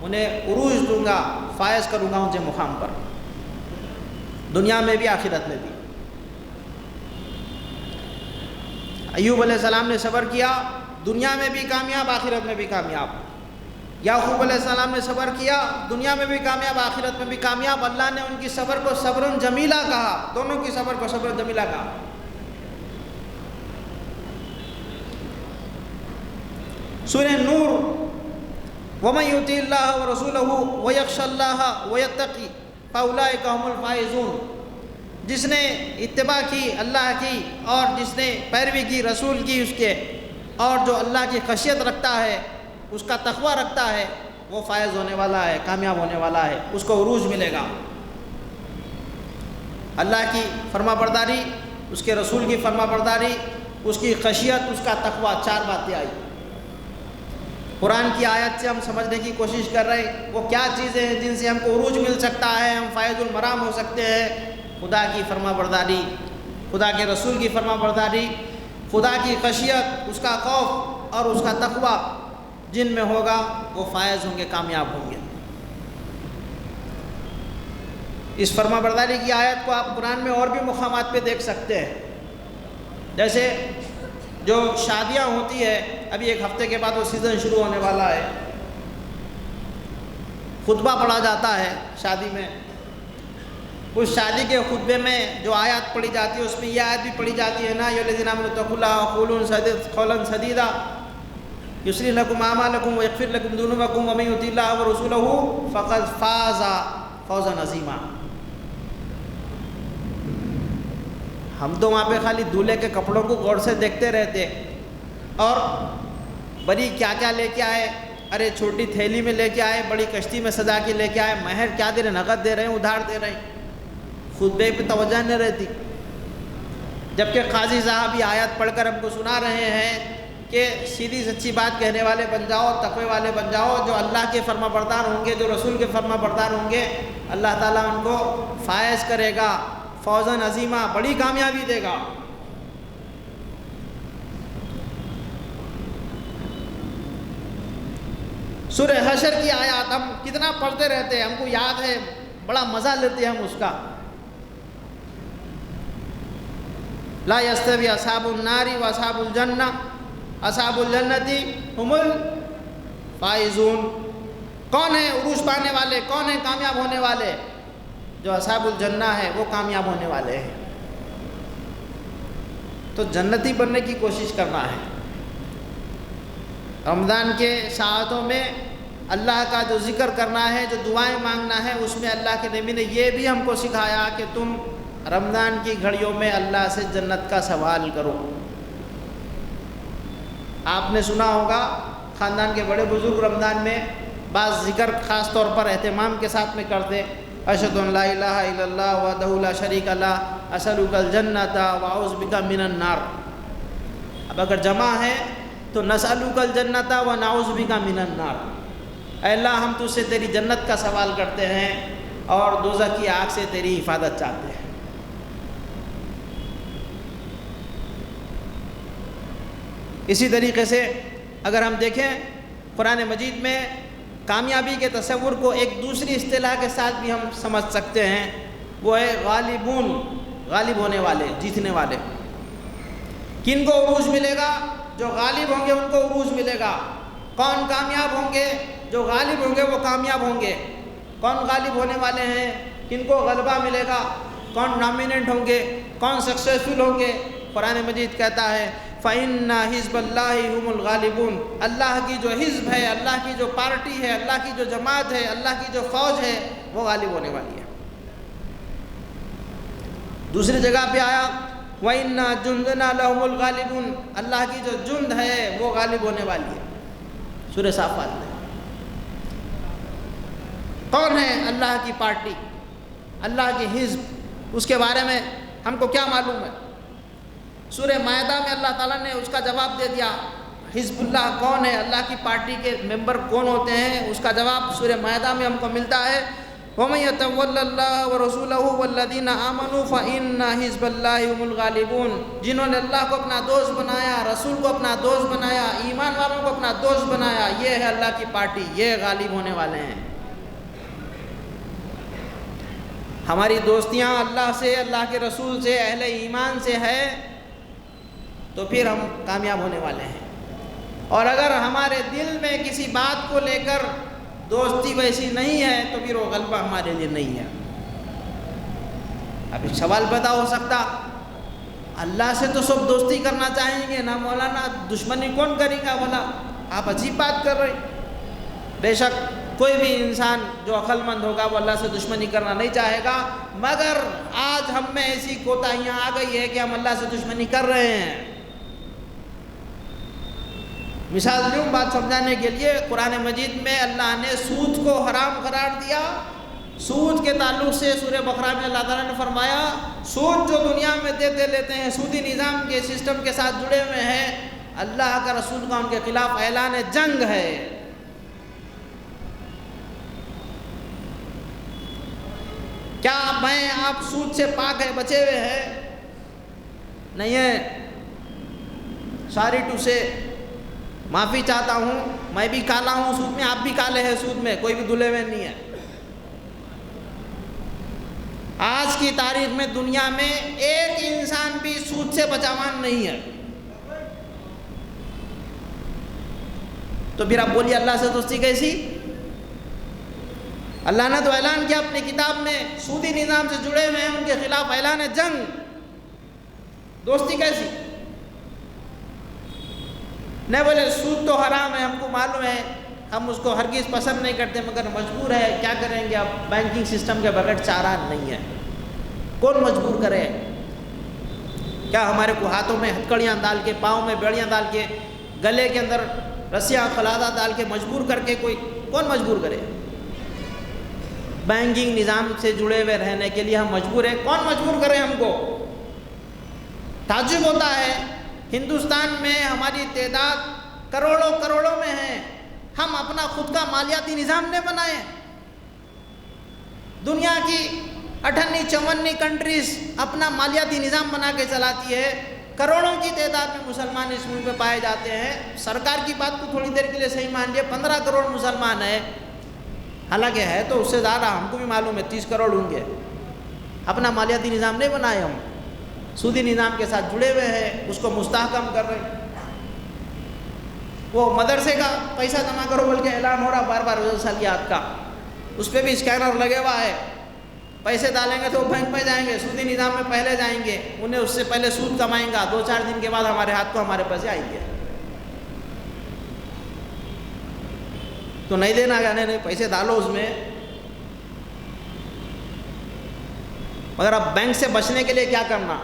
انہیں عروج دوں گا، فائز کروں گا اونچے مقام پر، دنیا میں بھی آخرت میں بھی۔ ایوب علیہ السلام نے صبر کیا، دنیا میں بھی کامیاب، آخرت میں بھی کامیاب۔ یعقوب علیہ السلام نے صبر کیا، دنیا میں بھی کامیاب، آخرت میں بھی کامیاب۔ اللہ نے ان کی صبر کو صبر جمیلہ کہا، دونوں کی صبر کو صبر جمیلہ کہا۔ سورہ نور، وَمَن يُطِعِ اللَّهَ وَرَسُولَهُ وَيَخْشَ اللَّهَ وَيَتَّقِ فَأُولَٰئِكَ هُمُ الْفَائِزُونَ۔ جس نے اتباع کی اللہ کی اور جس نے پیروی کی رسول کی اس کے، اور جو اللہ کی خشیت رکھتا ہے، اس کا تقوی رکھتا ہے، وہ فائز ہونے والا ہے، کامیاب ہونے والا ہے، اس کو عروج ملے گا۔ اللہ کی فرما برداری، اس کے رسول کی فرما برداری، اس کی خشیت، اس کا تقوی، 4 باتیں آئی۔ قرآن کی آیت سے ہم سمجھنے کی کوشش کر رہے ہیں وہ کیا چیزیں ہیں جن سے ہم کو عروج مل سکتا ہے، ہم فائز المرام ہو سکتے ہیں۔ خدا کی فرما برداری، خدا کے رسول کی فرما برداری، خدا کی خشیت، اس کا خوف اور اس کا تقوی جن میں ہوگا وہ فائز ہوں گے، کامیاب ہوں گے۔ اس فرما برداری کی آیت کو آپ قرآن میں اور بھی مقامات پہ دیکھ سکتے ہیں، جیسے جو شادیاں ہوتی ہے، ابھی 1 ہفتے کے بعد وہ سیزن شروع ہونے والا ہے، خطبہ پڑھا جاتا ہے شادی میں۔ اس شادی کے خطبے میں جو آیات پڑھی جاتی ہے اس میں یہ آیت بھی پڑھی جاتی ہے نا، یَا الَّذِينَ آمَنُوا اتَّقُوا اللَّهَ قَوْلًا سَدِيدًا يُصْلِحْ لَكُمْ أَعْمَالَكُمْ وَيَغْفِرْ لَكُمْ ذُنُوبَكُمْ وَمَن يُطِعِ اللَّهَ وَرَسُولَهُ فَقَدْ فَازَ فَوْزًا عَظِيمًا۔ ہم تو وہاں پہ خالی دولہے کے کپڑوں کو غور سے دیکھتے رہتے اور بڑی کیا کیا لے کے آئے، ارے چھوٹی تھیلی میں لے کے آئے، بڑی کشتی میں سجا کے لے کے آئے، مہر کیا دے رہے، نقد دے رہے ہیں، ادھار دے رہے ہیں، خطبے پہ توجہ نہیں رہتی۔ جبکہ قاضی صاحب یہ آیات پڑھ کر ہم کو سنا رہے ہیں کہ سیدھی سچی بات کہنے والے بن جاؤ، تقوی والے بن جاؤ، جو اللہ کے فرما بردار ہوں گے، جو رسول کے فرما بردار ہوں گے، اللہ تعالیٰ ان کو فائز کرے گا، فوزاً عظیمہ، بڑی کامیابی دے گا۔ سورہ حشر کی آیات ہم کتنا پڑھتے رہتے ہیں، ہم کو یاد ہے، بڑا مزہ لیتے ہیں ہم اس کا۔ لا یستوی اصحاب النار و اصحاب الجنہ اصحاب الجنۃ هم الفائزون۔ کون ہے عروج پانے والے، کون ہے کامیاب ہونے والے؟ جو اصحاب الجنہ ہے وہ کامیاب ہونے والے ہیں۔ تو جنتی بننے کی کوشش کرنا ہے۔ رمضان کے ساعتوں میں اللہ کا جو ذکر کرنا ہے، جو دعائیں مانگنا ہے، اس میں اللہ کے نبی نے یہ بھی ہم کو سکھایا کہ تم رمضان کی گھڑیوں میں اللہ سے جنت کا سوال کرو۔ آپ نے سنا ہوگا خاندان کے بڑے بزرگ رمضان میں بعض ذکر خاص طور پر اہتمام کے ساتھ میں کرتے، اشہد ان لا الہ الا اللہ وحدہ لا شریک لہ اسألک الجنۃ واعوذ بک من النار۔ اب اگر جمع ہے تو نسألک الجنۃ ونعوذ بک من النار، اے اللہ ہم تجھ سے تیری جنت کا سوال کرتے ہیں اور دوزخ کی آگ سے تیری حفاظت چاہتے ہیں۔ اسی طریقے سے اگر ہم دیکھیں قرآن مجید میں کامیابی کے تصور کو ایک دوسری اصطلاح کے ساتھ بھی ہم سمجھ سکتے ہیں، وہ ہے غالبون، غالب ہونے والے، جیتنے والے۔ کن کو عروج ملے گا؟ جو غالب ہوں گے ان کو عروج ملے گا۔ کون کامیاب ہوں گے؟ جو غالب ہوں گے وہ کامیاب ہوں گے۔ کون غالب ہونے والے ہیں؟ کن کو غلبہ ملے گا؟ کون نامیننٹ ہوں گے؟ کون سکسیسفل ہوں گے؟ قرآن مجید کہتا ہے فَإِنَّ حِزْبَ اللَّهِ هُمُ الْغَالِبُونَ، اللہ کی جو حزب ہے، اللہ کی جو پارٹی ہے، اللہ کی جو جماعت ہے، اللہ کی جو فوج ہے، وہ غالب ہونے والی ہے۔ دوسری جگہ پہ آیا وَإِنَّ جُنْدَنَا لَهُمُ الْغَالِبُونَ، اللہ کی جو جند ہے وہ غالب ہونے والی ہے۔ سورہ صافات میں کون ہے اللہ کی پارٹی، اللہ کی حزب، اس کے بارے میں ہم کو کیا معلوم ہے؟ سورہ مائدہ میں اللہ تعالیٰ نے اس کا جواب دے دیا، حزب اللہ کون ہے، اللہ کی پارٹی کے ممبر کون ہوتے ہیں، اس کا جواب سورہ مائدہ میں ہم کو ملتا ہے وَمَن يَتَوَلَّ اللَّهَ وَرَسُولَهُ وَالَّذِينَ آمَنُوا فَإِنَّ حِزْبَ اللَّهِ هُمُ الْغَالِبُونَ۔ جنہوں نے اللہ کو اپنا دوست بنایا، رسول کو اپنا دوست بنایا، ایمان والوں کو اپنا دوست بنایا، یہ ہے اللہ کی پارٹی، یہ غالب ہونے والے ہیں۔ ہماری دوستیاں اللہ سے، اللہ کے رسول سے، اہل ایمان سے ہے تو پھر ہم کامیاب ہونے والے ہیں۔ اور اگر ہمارے دل میں کسی بات کو لے کر دوستی ویسی نہیں ہے تو پھر وہ غلبہ ہمارے لیے نہیں ہے۔ اب ایک سوال پیدا ہو سکتا، اللہ سے تو سب دوستی کرنا چاہیں گے نا مولانا، دشمنی کون کرے گا بھلا؟ آپ عجیب بات کر رہے ہیں. بے شک کوئی بھی انسان جو عقل مند ہوگا وہ اللہ سے دشمنی کرنا نہیں چاہے گا، مگر آج ہم میں ایسی کوتاہیاں آ گئی ہے کہ ہم اللہ سے دشمنی کر رہے ہیں. مثال دوں بات سمجھانے کے لیے، قرآن مجید میں اللہ نے سود کو حرام قرار دیا. سود کے تعلق سے سورہ بقرہ میں اللہ تعالیٰ نے فرمایا سود جو دنیا میں دیتے لیتے ہیں، سودی نظام کے سسٹم کے ساتھ جڑے ہوئے ہیں، اللہ کا رسول کا ان کے خلاف اعلان جنگ ہے. کیا آپ سود سے پاک ہے، بچے ہوئے ہیں؟ نہیں ہے. ساری ٹو سے معافی چاہتا ہوں، میں بھی کالا ہوں سود میں، آپ بھی کالے ہیں سود میں، کوئی بھی دھلے ہوئے نہیں ہے. آج کی تاریخ میں دنیا میں ایک انسان بھی سود سے بچاوان نہیں ہے. تو پھر آپ بولیے اللہ سے دوستی کیسی؟ اللہ نے تو اعلان کیا اپنی کتاب میں، سودی نظام سے جڑے ہوئے ہیں ان کے خلاف اعلان جنگ. دوستی کیسی؟ نہیں بولے سود تو حرام ہے، ہم کو معلوم ہے، ہم اس کو ہرگز پسند نہیں کرتے، مگر مجبور ہے، کیا کریں گے؟ اب بینکنگ سسٹم کے بغیر چارہ نہیں ہے. کون مجبور کرے؟ کیا ہمارے کو ہاتھوں میں ہتکڑیاں ڈال کے، پاؤں میں بیڑیاں ڈال کے، گلے کے اندر رسیاں قلادہ ڈال کے مجبور کر کے کون مجبور کرے؟ بینکنگ نظام سے جڑے ہوئے رہنے کے لیے ہم مجبور ہیں. کون مجبور کرے ہم کو؟ تعجب ہوتا ہے ہندوستان میں ہماری تعداد کروڑوں میں ہے، ہم اپنا خود کا مالیاتی نظام نے بنائے. دنیا کی 58-54 کنٹریز اپنا مالیاتی نظام بنا کے چلاتی ہے. کروڑوں کی تعداد میں مسلمان اس ملک میں پائے جاتے ہیں. سرکار کی بات کو تھوڑی دیر کے لیے صحیح مان لیے، 15 کروڑ مسلمان ہیں، حالانکہ ہے تو اس سے زیادہ، ہم کو بھی معلوم ہے 30 کروڑ ہوں گے. اپنا مالیاتی نظام نہیں بنائے، ہم سودی نظام کے ساتھ جڑے ہوئے ہیں، اس کو مستحکم کر رہے ہیں. وہ مدرسے کا پیسہ جمع کرو بلکہ اعلان ہو رہا بار بار سالیات کا، اس پہ بھی اسکینر لگے ہوا ہے. پیسے ڈالیں گے تو وہ بینک میں جائیں گے، سودی نظام میں پہلے جائیں گے، انہیں اس سے پہلے سود کمائیں گا، 2-4 دن کے بعد ہمارے ہاتھ کو ہمارے پیسے آئیں گے. تو نہیں دینا گا، نہیں پیسے ڈالو اس میں. مگر اب بینک سے بچنے کے لیے کیا کرنا؟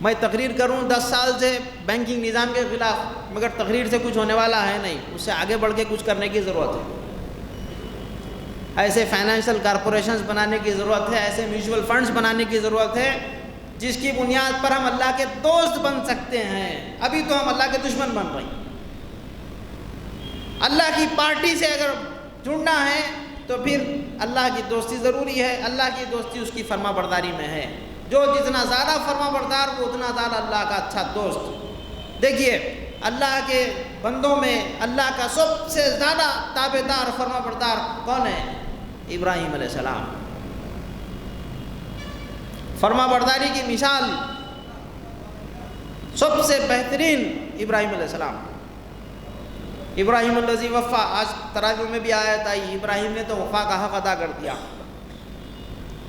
میں تقریر کروں 10 سال سے بینکنگ نظام کے خلاف، مگر تقریر سے کچھ ہونے والا ہے نہیں، اس سے آگے بڑھ کے کچھ کرنے کی ضرورت ہے. ایسے فائنینشیل کارپوریشنز بنانے کی ضرورت ہے، ایسے میوچول فنڈز بنانے کی ضرورت ہے جس کی بنیاد پر ہم اللہ کے دوست بن سکتے ہیں. ابھی تو ہم اللہ کے دشمن بن رہے ہیں. اللہ کی پارٹی سے اگر جڑنا ہے تو پھر اللہ کی دوستی ضروری ہے. اللہ کی دوستی اس کی فرما برداری میں ہے. جو جتنا زیادہ فرما بردار وہ اتنا زیادہ اللہ کا اچھا دوست. دیکھیے اللہ کے بندوں میں اللہ کا سب سے زیادہ تابع دار فرما بردار کون ہے؟ ابراہیم علیہ السلام. فرما برداری کی مثال سب سے بہترین ابراہیم علیہ السلام. ابراہیم الذی وفا، آج تراجم میں بھی آیت آئی، ابراہیم نے تو وفا کا حق ادا کر دیا.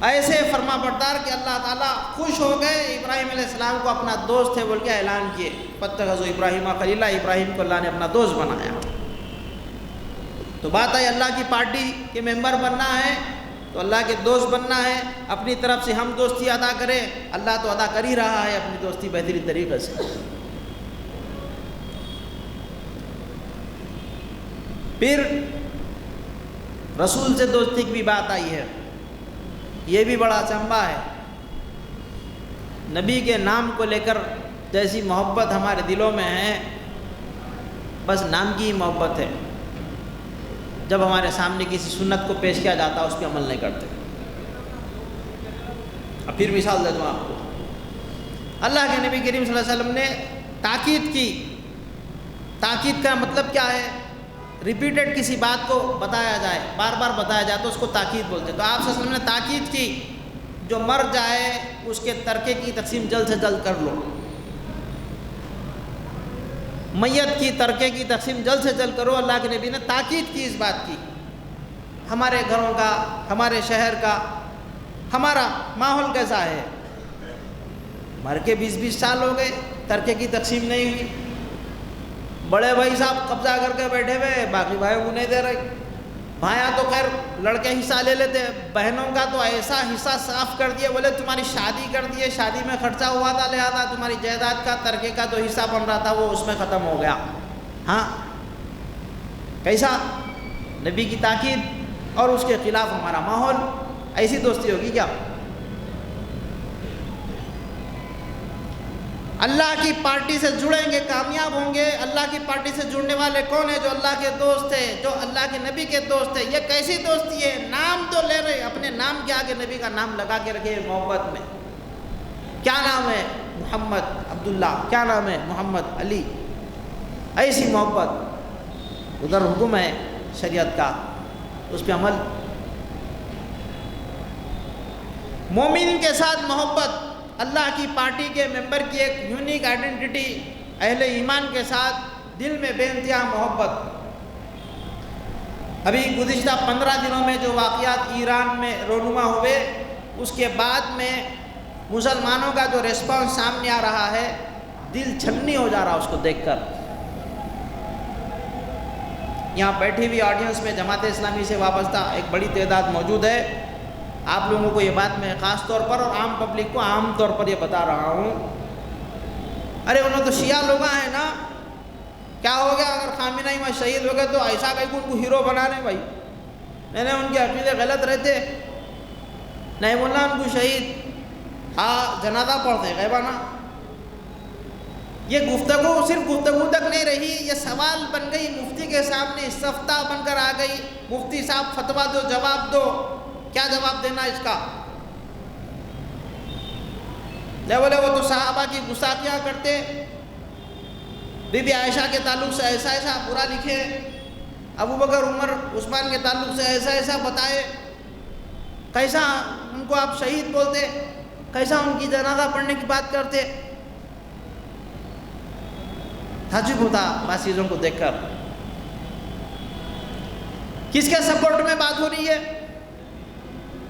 ایسے فرما بردار کہ اللہ تعالیٰ خوش ہو گئے، ابراہیم علیہ السلام کو اپنا دوست ہے بول کے اعلان کیے. فاتخذوا ابراہیم خلیلا، ابراہیم کو اللہ نے اپنا دوست بنایا. تو بات ہے اللہ کی پارٹی کے ممبر بننا ہے تو اللہ کے دوست بننا ہے. اپنی طرف سے ہم دوستی ادا کریں، اللہ تو ادا کر ہی رہا ہے اپنی دوستی بہترین طریقے سے. پھر رسول سے دوستی کی بھی بات آئی ہے، یہ بھی بڑا اچنبھا ہے. نبی کے نام کو لے کر جیسی محبت ہمارے دلوں میں ہے، بس نام کی ہی محبت ہے. جب ہمارے سامنے کسی سنت کو پیش کیا جاتا اس پہ عمل نہیں کرتے. اب پھر مثال دے دوں آپ کو. اللہ کے نبی کریم صلی اللہ علیہ وسلم نے تاکید کی. تاکید کا مطلب کیا ہے؟ ریپیٹڈ کسی بات کو بتایا جائے، بار بار بتایا جائے تو اس کو تاکید بولتے. تو آپ صلی اللہ علیہ وسلم نے تاکید کی، جو مر جائے اس کے ترکے کی تقسیم جلد سے جلد کر لو. میت کی ترکے کی تقسیم جلد سے جلد کرو. اللہ کے نبی نے تاکید کی اس بات کی. ہمارے گھروں کا، ہمارے شہر کا، ہمارا ماحول کیسا ہے؟ مر کے 20-20 سال ہو گئے، ترکے کی تقسیم نہیں ہوئی. بڑے بھائی صاحب قبضہ کر کے بیٹھے ہوئے، باقی بھائیوں کو نہیں دے رہے۔ بھائیاں تو خیر لڑکے حصہ لے لیتے، بہنوں کا تو ایسا حصہ صاف کر دیے، بولے تمہاری شادی کر دیے، شادی میں خرچہ ہوا تھا، لہذا تمہاری جائیداد کا ترکے کا جو حصہ بن رہا تھا وہ اس میں ختم ہو گیا۔ ہاں کیسا نبی کی تاکید اور اس کے خلاف ہمارا ماحول، ایسی دوستی ہوگی کیا؟ اللہ کی پارٹی سے جڑیں گے کامیاب ہوں گے۔ اللہ کی پارٹی سے جڑنے والے کون ہیں؟ جو اللہ کے دوست ہیں، جو اللہ کے نبی کے دوست ہیں۔ یہ کیسی دوستی ہے؟ نام تو لے رہے، اپنے نام کے آگے نبی کا نام لگا کے رکھے محبت میں۔ کیا نام ہے؟ محمد عبداللہ۔ کیا نام ہے؟ محمد علی۔ ایسی محبت، ادھر حکم ہے شریعت کا، اس پہ عمل۔ مومن کے ساتھ محبت، اللہ کی پارٹی کے ممبر کی ایک یونیک آئیڈینٹی، اہل ایمان کے ساتھ دل میں بے انتہا محبت۔ ابھی گزشتہ 15 دنوں میں جو واقعات ایران میں رونما ہوئے، اس کے بعد میں مسلمانوں کا جو ریسپانس سامنے آ رہا ہے، دل چھلنی ہو جا رہا اس کو دیکھ کر۔ یہاں بیٹھی ہوئی آڈینس میں جماعت اسلامی سے وابستہ ایک بڑی تعداد موجود ہے۔ آپ لوگوں کو یہ بات میں خاص طور پر اور عام پبلک کو عام طور پر یہ بتا رہا ہوں، ارے انہوں تو شیعہ لوگ ہیں نا، کیا ہو گیا اگر خامنہ میں شہید ہو گئے تو ایسا کہیں ان کو ہیرو بنا لیں بھائی، میں نے ان کے عقیدے غلط رہتے، نہیں بولنا ان کو شہید، ہاں جنازہ پڑھتے غیبانہ۔ یہ گفتگو صرف گفتگو تک نہیں رہی، یہ سوال بن گئی، مفتی کے سامنے استفتاء بن کر آ گئی، مفتی صاحب فتویٰ دو، جواب دو۔ کیا جواب دینا اس کا؟ لے بولے وہ تو صحابہ کی گستاخیاں کرتے، بی بی عائشہ کے تعلق سے ایسا ایسا برا لکھے، ابو بکر عمر عثمان کے تعلق سے ایسا ایسا بتائے، کیسا ان کو آپ شہید بولتے، کیسا ان کی جنازہ پڑھنے کی بات کرتے۔ تعجب ہوتا بات چیزوں کو دیکھ کر۔ کس کے سپورٹ میں بات ہو رہی ہے؟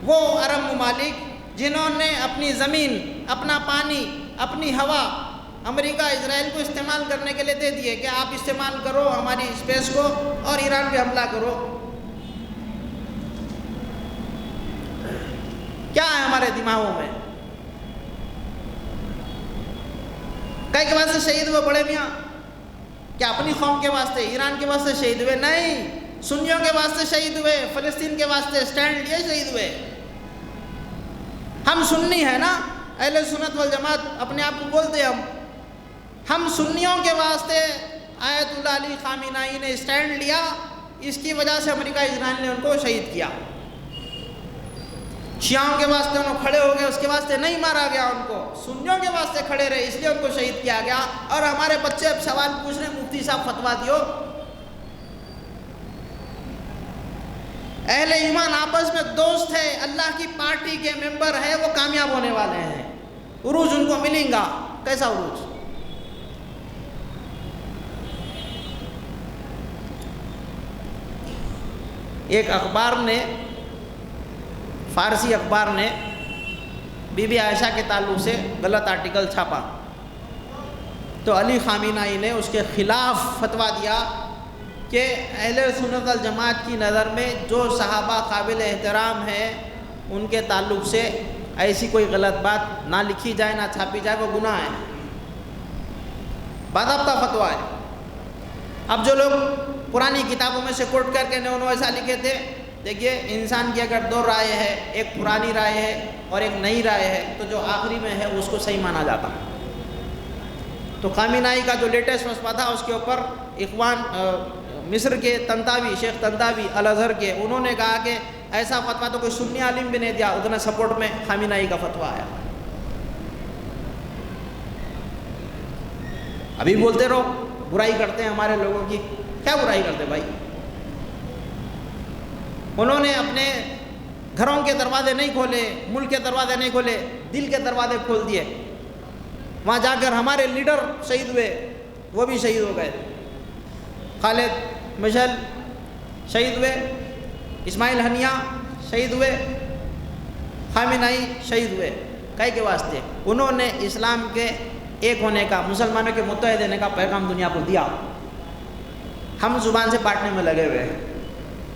وہ عرب ممالک جنہوں نے اپنی زمین، اپنا پانی، اپنی ہوا امریکہ اسرائیل کو استعمال کرنے کے لیے دے دیے کہ آپ استعمال کرو ہماری اسپیس کو اور ایران پہ حملہ کرو۔ کیا ہے ہمارے دماغوں میں؟ کئی کے واسطے شہید ہوئے بڑے میاں، کیا اپنی قوم کے واسطے، ایران کے واسطے شہید ہوئے؟ نہیں، سنیوں کے واسطے شہید ہوئے، فلسطین کے واسطے سٹینڈ لیے شہید ہوئے۔ ہم سنی ہیں نا، اہل سنت والجماعت اپنے آپ کو بولتے ہیں ہم سنیوں کے واسطے آیت اللہ علی خامنہئی نے سٹینڈ لیا، اس کی وجہ سے امریکہ اسرائیل نے ان کو شہید کیا۔ شیعوں کے واسطے انہوں کھڑے ہو گئے، اس کے واسطے نہیں مارا گیا ان کو، سنیوں کے واسطے کھڑے رہے اس لیے ان کو شہید کیا گیا۔ اور ہمارے بچے اب سوال پوچھ رہے ہیں مفتی صاحب فتویٰ دیو۔ اہل ایمان آپس میں دوست ہے، اللہ کی پارٹی کے ممبر ہے، وہ کامیاب ہونے والے ہیں، عروج ان کو ملیں گا۔ کیسا عروج؟ ایک اخبار نے، فارسی اخبار نے بی بی عائشہ کے تعلق سے غلط آرٹیکل چھاپا، تو علی خامنہئی نے اس کے خلاف فتویٰ دیا کہ اہل سنت الجماعت کی نظر میں جو صحابہ قابل احترام ہیں ان کے تعلق سے ایسی کوئی غلط بات نہ لکھی جائے نہ چھاپی جائے، وہ گناہ ہے، باضابطہ فتویٰ ہے۔ اب جو لوگ پرانی کتابوں میں سے کوٹ کر کے انہوں نے ایسا لکھے تھے، دیکھیے انسان کی اگر دو رائے ہے، ایک پرانی رائے ہے اور ایک نئی رائے ہے، تو جو آخری میں ہے اس کو صحیح مانا جاتا۔ تو خامنہئی کا جو لیٹسٹ مسئلہ تھا اس کے اوپر اخوان مصر کے طنطاوی، شیخ طنطاوی الازہر کے، انہوں نے کہا کہ ایسا فتویٰ تو کوئی سنی عالم بھی نہیں دیا، اتنا سپورٹ میں خامنہئی کا فتویٰ آیا۔ ابھی بولتے رہو برائی کرتے ہیں ہمارے لوگوں کی، کیا برائی کرتے بھائی؟ انہوں نے اپنے گھروں کے دروازے نہیں کھولے، ملک کے دروازے نہیں کھولے، دل کے دروازے کھول دیے۔ وہاں جا کر ہمارے لیڈر شہید ہوئے، وہ بھی شہید ہو گئے، خالد مشعل شہید ہوئے، اسماعیل ہنیہ شہید ہوئے، خامنہئی شہید ہوئے۔ کئی کے واسطے؟ انہوں نے اسلام کے ایک ہونے کا، مسلمانوں کے متحد ہونے کا پیغام دنیا کو دیا۔ ہم زبان سے بانٹنے میں لگے ہوئے ہیں۔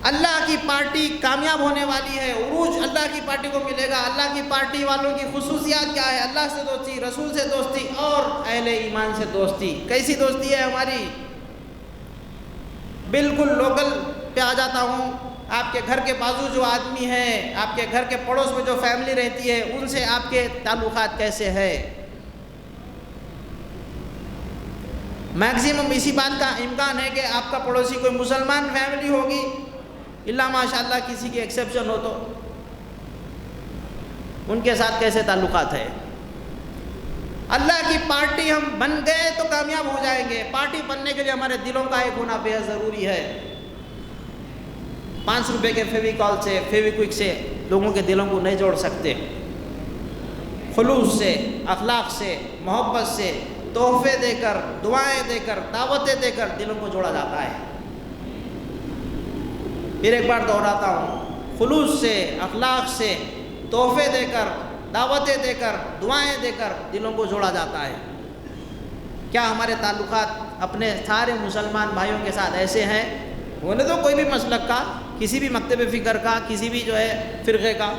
اللہ کی پارٹی کامیاب ہونے والی ہے، عروج اللہ کی پارٹی کو ملے گا۔ اللہ کی پارٹی والوں کی خصوصیات کیا ہے؟ اللہ سے دوستی، رسول سے دوستی اور اہل ایمان سے دوستی۔ کیسی دوستی ہے ہماری؟ بالکل لوکل پہ آ جاتا ہوں، آپ کے گھر کے بازو جو آدمی ہیں، آپ کے گھر کے پڑوس میں جو فیملی رہتی ہے، ان سے آپ کے تعلقات کیسے ہیں؟ میکسیمم اسی بات کا امکان ہے کہ آپ کا پڑوسی کوئی مسلمان فیملی ہوگی، اللہ ماشاء اللہ کسی کی ایکسیپشن ہو تو ان کے ساتھ کیسے تعلقات ہے؟ اللہ کی پارٹی ہم بن گئے تو کامیاب ہو جائیں گے۔ پارٹی بننے کے لیے ہمارے دلوں کا ایک ہونا بے حد ضروری ہے۔ 5 روپے کے فیویکول سے، فیویکوئک سے لوگوں کے دلوں کو نہیں جوڑ سکتے۔ خلوص سے، اخلاق سے، محبت سے، تحفے دے کر، دعائیں دے کر، دعوتیں دے کر دلوں کو جوڑا جاتا ہے۔ پھر ایک بار دہراتا ہوں، خلوص سے، اخلاق سے، تحفے دے کر، دعوتیں دے کر، دعائیں دے کر دلوں کو جوڑا جاتا ہے۔ کیا ہمارے تعلقات اپنے سارے مسلمان بھائیوں کے ساتھ ایسے ہیں؟ ہونے تو کوئی بھی مسلک کا، کسی بھی مکتب فکر کا، کسی بھی جو ہے فرقے کا،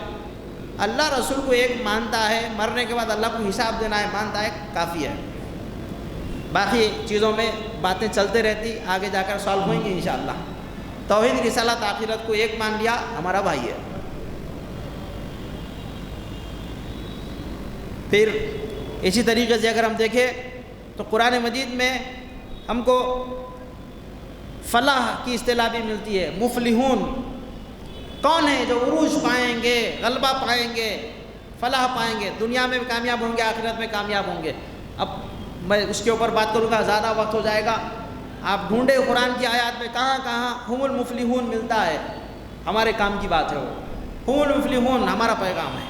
اللہ رسول کو ایک مانتا ہے، مرنے کے بعد اللہ کو حساب دینا ہے مانتا ہے، کافی ہے۔ باقی چیزوں میں باتیں چلتے رہتی، آگے جا کر سالو ہوئیں گی انشاءاللہ۔ توحید، رسالت، آخرت کو ایک مان لیا، ہمارا بھائی ہے۔ پھر اسی طریقے سے اگر ہم دیکھیں تو قرآن مجید میں ہم کو فلاح کی اصطلاح بھی ملتی ہے۔ مفلحون کون ہے؟ جو عروج پائیں گے، غلبہ پائیں گے، فلاح پائیں گے، دنیا میں بھی کامیاب ہوں گے، آخرت میں کامیاب ہوں گے۔ اب میں اس کے اوپر بات کروں گا، زیادہ وقت ہو جائے گا۔ آپ ڈھونڈے قرآن کی آیات میں کہاں کہاں ہم المفلحون ملتا ہے، ہمارے کام کی بات ہے وہ۔ ہم المفلحون ہمارا پیغام ہے۔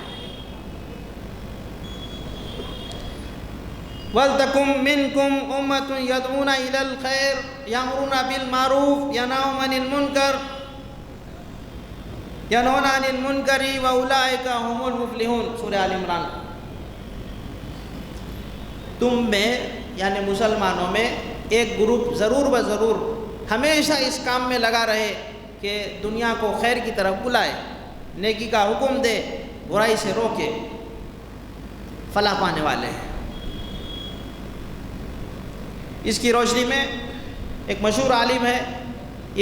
وَلْتَكُن مِّنكُمْ أُمَّةٌ يَدْعُونَ إِلَى الْخَيْرِ يَأْمُرُونَ بِالْمَعْرُوفِ يَنْهَوْنَ عَنِ الْمُنكَرِ وَأُولَٰئِكَ هُمُ الْمُفْلِحُونَ۔ سورہ آل عمران۔ تم میں یعنی مسلمانوں میں ایک گروپ ضرور ضرور ہمیشہ اس کام میں لگا رہے کہ دنیا کو خیر کی طرف بلائے، نیکی کا حکم دے، برائی سے روکے، فلاح پانے والے ہیں۔ اس کی روشنی میں ایک مشہور عالم ہے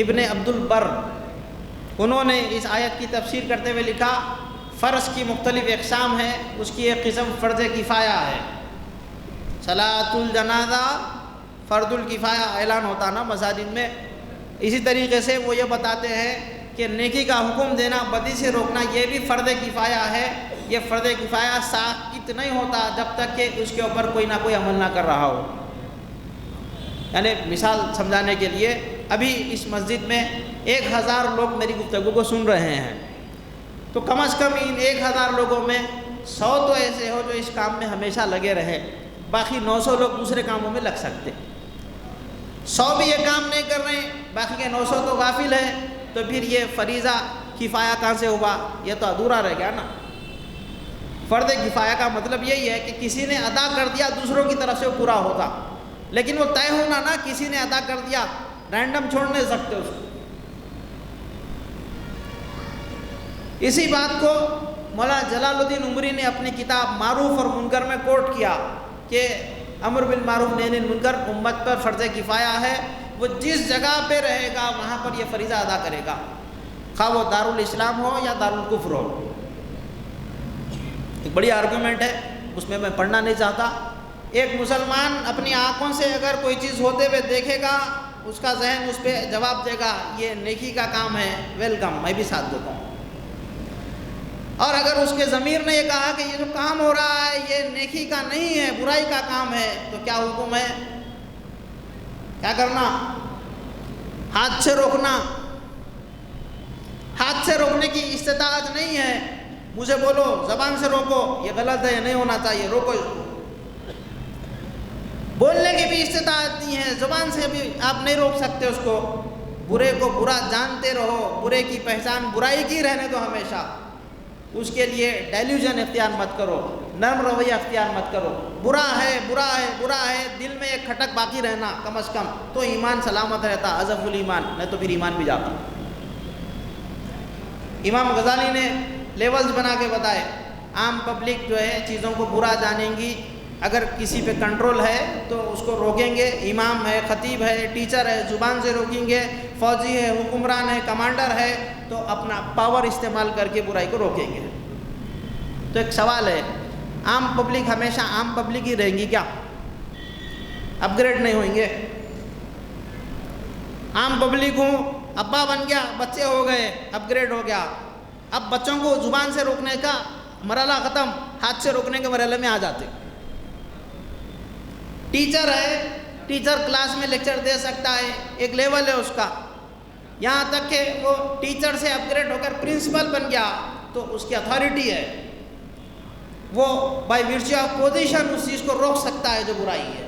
ابن عبد البر، انہوں نے اس آیت کی تفسیر کرتے ہوئے لکھا، فرض کی مختلف اقسام ہیں، اس کی ایک قسم فرض کفایہ ہے۔ صلاۃ الجنازہ فرض الکفایہ اعلان ہوتا نا مساجد میں، اسی طریقے سے وہ یہ بتاتے ہیں کہ نیکی کا حکم دینا، بدی سے روکنا، یہ بھی فرض کفایہ ہے۔ یہ فرض کفایہ ثابت نہیں ہوتا جب تک کہ اس کے اوپر کوئی نہ کوئی عمل نہ کر رہا ہو۔ یعنی مثال سمجھانے کے لیے، ابھی اس مسجد میں 1000 لوگ میری گفتگو کو سن رہے ہیں، تو کم از کم ان 1000 لوگوں میں 100 تو ایسے ہو جو اس کام میں ہمیشہ لگے رہے، باقی 900 لوگ دوسرے کاموں میں لگ سکتے۔ 100 بھی یہ کام نہیں کر رہے، باقی کے 900 تو غافل ہیں، تو پھر یہ فریضہ کفایہ کہاں سے ہوا؟ یہ تو ادھورا رہ گیا نا۔ فرض کفایہ کا مطلب یہی ہے کہ کسی نے ادا کر دیا، دوسروں کی طرف سے وہ پورا ہوگا، لیکن وہ طے ہونا نا، کسی نے ادا کر دیا، رینڈم چھوڑ نہیں سکتے اس کو۔ اسی بات کو مولانا جلال الدین عمری نے اپنی کتاب معروف اور منکر میں کوٹ کیا کہ امر بالمعروف نہی عن المنکر امت پر فرض کفایہ ہے، وہ جس جگہ پہ رہے گا وہاں پر یہ فریضہ ادا کرے گا، خواہ وہ دارالاسلام ہو یا دارالکفر ہو۔ ایک بڑی آرگومنٹ ہے، اس میں پڑھنا نہیں چاہتا۔ ایک مسلمان اپنی آنکھوں سے اگر کوئی چیز ہوتے ہوئے دیکھے گا، اس کا ذہن اس پہ جواب دے گا یہ نیکی کا کام ہے، ویلکم، میں بھی ساتھ دیتا ہوں۔ اور اگر اس کے ضمیر نے یہ کہا کہ یہ جو کام ہو رہا ہے یہ نیکی کا نہیں ہے، برائی کا کام ہے، تو کیا حکم ہے؟ کیا کرنا؟ ہاتھ سے روکنا۔ ہاتھ سے روکنے کی استطاعت نہیں ہے، مجھے بولو زبان سے روکو، یہ غلط ہے، یہ نہیں ہونا چاہیے، روکو اس کو۔ بولنے کی بھی استطاعت نہیں ہے، زبان سے بھی آپ نہیں روک سکتے اس کو۔ برے کو برا جانتے رہو، برے کی پہچان برائی کی رہنے دو ہمیشہ، اس کے لیے ڈیلیوژن اختیار مت کرو، نرم رویہ اختیار مت کرو. برا ہے برا ہے برا ہے دل میں ایک کھٹک باقی رہنا کم از کم تو ایمان سلامت رہتا، اضعف الایمان، نہیں تو پھر ایمان بھی جاتا. امام غزالی نے لیولز بنا کے بتائے. عام پبلک جو ہے چیزوں کو برا جانیں گی، اگر کسی پہ کنٹرول ہے تو اس کو روکیں گے. امام ہے، خطیب ہے، ٹیچر ہے، زبان سے روکیں گے. فوجی ہے، حکمران ہے، کمانڈر ہے تو اپنا پاور استعمال کر کے برائی کو روکیں گے. تو ایک سوال ہے، عام پبلک ہمیشہ عام پبلک ہی رہیں گی کیا؟ اپ گریڈ نہیں ہوئیں گے؟ عام پبلک ہوں، ابا بن گیا، بچے ہو گئے، اپ گریڈ ہو گیا. اب بچوں کو زبان سے روکنے کا مرحلہ ختم، ہاتھ سے روکنے کے مرحلے میں آ جاتے. ٹیچر ہے، ٹیچر کلاس میں لیکچر دے سکتا ہے، ایک لیول ہے اس کا. یہاں تک کہ وہ ٹیچر سے اپ گریڈ ہو کر پرنسپل بن گیا تو اس کی اتھارٹی ہے، وہ بائی ورچو آف پوزیشن اس چیز کو روک سکتا ہے جو برائی ہے.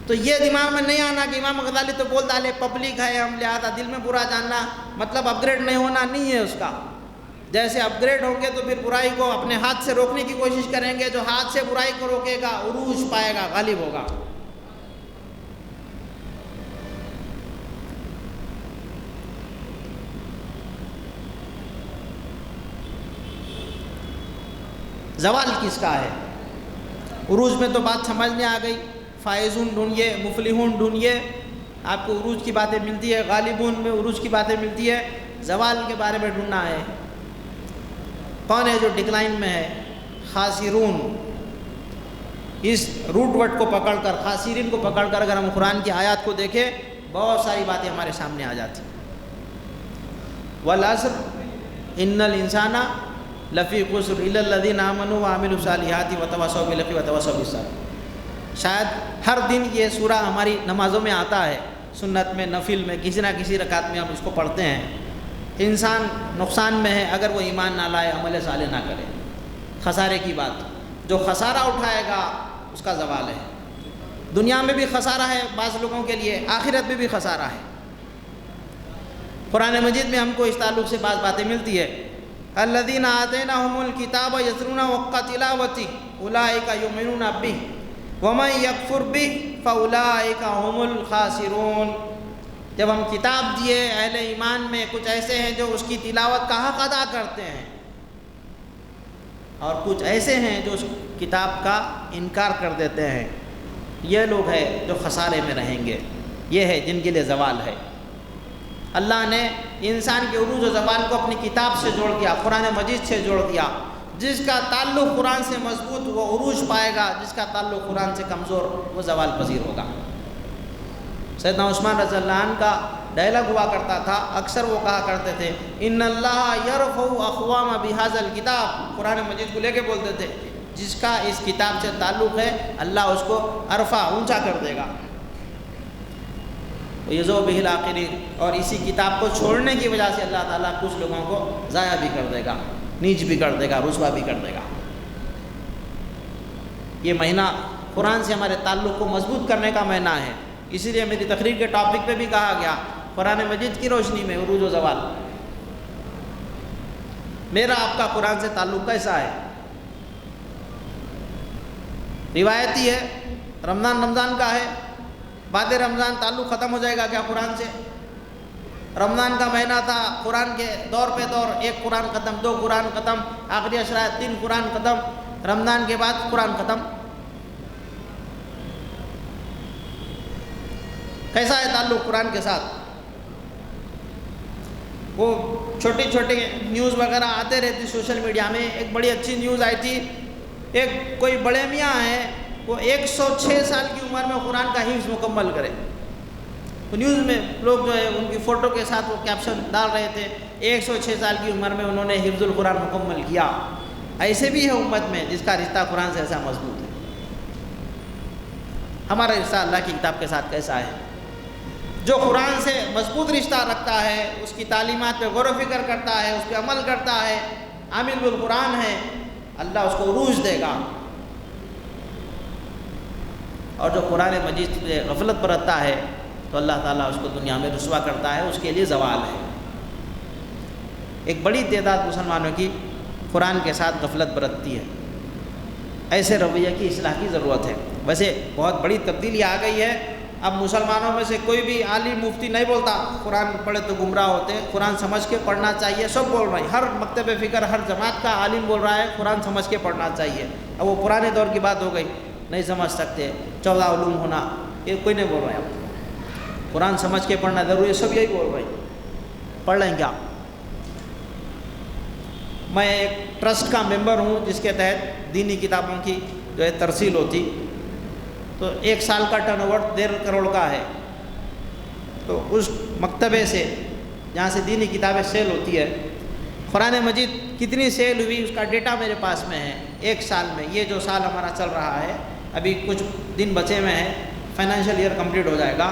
تو یہ دماغ میں نہیں آنا کہ امام غزالی تو بول ڈالے پبلک ہے ہم لہٰذا دل میں برا جاننا مطلب اپ گریڈ نہیں ہونا، نہیں ہے اس کا. جیسے اپ گریڈ ہوں گے تو پھر برائی کو اپنے ہاتھ سے روکنے کی کوشش کریں گے. جو ہاتھ سے برائی کو روکے گا عروج پائے گا، غالب ہوگا. زوال کس کا ہے؟ عروج میں تو بات سمجھ میں آ گئی. فائزون ڈھونڈیے، مفلحون ڈھونڈیے، آپ کو عروج کی باتیں ملتی ہے. غالبون میں عروج کی باتیں ملتی ہے. زوال کے بارے میں ڈھونڈنا ہے. کون ہے جو ڈکلائن میں ہے؟ خاسرون. اس روٹ ورڈ کو پکڑ کر، خاسرین کو پکڑ کر اگر ہم قرآن کی آیات کو دیکھیں بہت ساری باتیں ہمارے سامنے آ جاتی. والعصر ان الانسان لفی خسر الا الذین آمنوا وعملوا الصالحات وتواصوا بالحق وتواصوا بالصبر. شاید ہر دن یہ سورہ ہماری نمازوں میں آتا ہے، سنت میں، نفل میں، کسی نہ کسی رکعت میں ہم اس کو پڑھتے ہیں. انسان نقصان میں ہے اگر وہ ایمان نہ لائے، عمل صالح نہ کرے. خسارے کی بات، جو خسارہ اٹھائے گا اس کا زوال ہے. دنیا میں بھی خسارہ ہے بعض لوگوں کے لیے، آخرت میں بھی خسارہ ہے. قرآن مجید میں ہم کو اس تعلق سے بعض باتیں ملتی ہے. الذین آتیناہم الکتاب یتلون حق تلاوتہ اولئک یؤمنون بہ ومن یکفر بہ فاولئک هم الخاسرون. جب ہم کتاب دیے اہل ایمان میں کچھ ایسے ہیں جو اس کی تلاوت کا حق ادا کرتے ہیں اور کچھ ایسے ہیں جو اس کتاب کا انکار کر دیتے ہیں. یہ لوگ ہیں جو خسارے میں رہیں گے. یہ ہے جن کے لیے زوال ہے. اللہ نے انسان کے عروج و زوال کو اپنی کتاب سے جوڑ دیا، قرآن مجید سے جوڑ دیا. جس کا تعلق قرآن سے مضبوط وہ عروج پائے گا، جس کا تعلق قرآن سے کمزور وہ زوال پذیر ہوگا. سیدنا عثمان رضی اللہ عنہ کا ڈائلاگ ہوا کرتا تھا، اکثر وہ کہا کرتے تھے ان اللہ یرفع اقوام بہذا الکتاب. قرآن مجید کو لے کے بولتے تھے جس کا اس کتاب سے تعلق ہے اللہ اس کو عرفہ اونچا کر دے گا. یذو بہ الاخرین. اور اسی کتاب کو چھوڑنے کی وجہ سے اللہ تعالیٰ کچھ لوگوں کو ضائع بھی کر دے گا، نیچ بھی کر دے گا، رسوا بھی کر دے گا. یہ مہینہ قرآن سے ہمارے تعلق کو مضبوط کرنے کا مہینہ ہے. اسی لیے میری تقریر کے ٹاپک پہ بھی کہا گیا قرآن مجید کی روشنی میں عروج و زوال. میرا آپ کا قرآن سے تعلق کیسا ہے؟ روایتی ہے، رمضان کا ہے، بعد رمضان تعلق ختم ہو جائے گا کیا قرآن سے؟ رمضان کا مہینہ تھا، قرآن کے دور پہ دور، ایک قرآن ختم، دو قرآن ختم، آخری اشرائط 3 قرآن ختم، رمضان کے بعد قرآن ختم. کیسا ہے تعلق قرآن کے ساتھ؟ وہ چھوٹی چھوٹی نیوز وغیرہ آتے رہتی سوشل میڈیا میں. ایک بڑی اچھی نیوز آئی تھی، ایک کوئی بڑے میاں ہیں وہ 106 سال کی عمر میں قرآن کا حفظ مکمل کرے. تو نیوز میں لوگ جو ہے ان کی فوٹو کے ساتھ وہ کیپشن ڈال رہے تھے 106 سال کی عمر میں انہوں نے حفظ القرآن مکمل کیا. ایسے بھی ہے امت میں جس کا رشتہ قرآن سے ایسا مضبوط ہے. ہمارا رشتہ اللہ کی کتاب کے ساتھ کیسا ہے؟ جو قرآن سے مضبوط رشتہ رکھتا ہے، اس کی تعلیمات پہ غور و فکر کرتا ہے، اس پہ عمل کرتا ہے، عامل بالقرآن ہے، اللہ اس کو عروج دے گا. اور جو قرآن مجید سے غفلت برتتا ہے تو اللہ تعالیٰ اس کو دنیا میں رسوا کرتا ہے، اس کے لیے زوال ہے. ایک بڑی تعداد مسلمانوں کی قرآن کے ساتھ غفلت برتتی ہے۔ ایسے رویے کی اصلاح کی ضرورت ہے۔ ویسے بہت بڑی تبدیلی آ گئی ہے، اب مسلمانوں میں سے کوئی بھی عالم مفتی نہیں بولتا قرآن پڑھے تو گمراہ ہوتے ہیں، قرآن سمجھ کے پڑھنا چاہیے، سب بول رہے ہیں، ہر مکتب فکر ہر جماعت کا عالم بول رہا ہے قرآن سمجھ کے پڑھنا چاہیے۔ اب وہ پرانے دور کی بات ہو گئی، نہیں سمجھ سکتے، 14 علوم ہونا، یہ کوئی نہیں بول رہا ہے۔ اب قرآن سمجھ کے پڑھنا ضروری ہے، سب یہی بول رہے ہیں، پڑھ لیں کیا؟ میں ایک ٹرسٹ کا ممبر ہوں جس کے تحت دینی کتابوں کی جو ہے ترسیل ہوتی، تو 1 سال کا ٹرن اوور 1.5 کروڑ کا ہے۔ تو اس مکتبے سے جہاں سے دینی کتابیں سیل ہوتی ہے، قرآن مجید کتنی سیل ہوئی اس کا ڈیٹا میرے پاس میں ہے 1 سال میں۔ یہ جو سال ہمارا چل رہا ہے، ابھی کچھ دن بچے میں ہیں، فائنینشیل ایئر کمپلیٹ ہو جائے گا،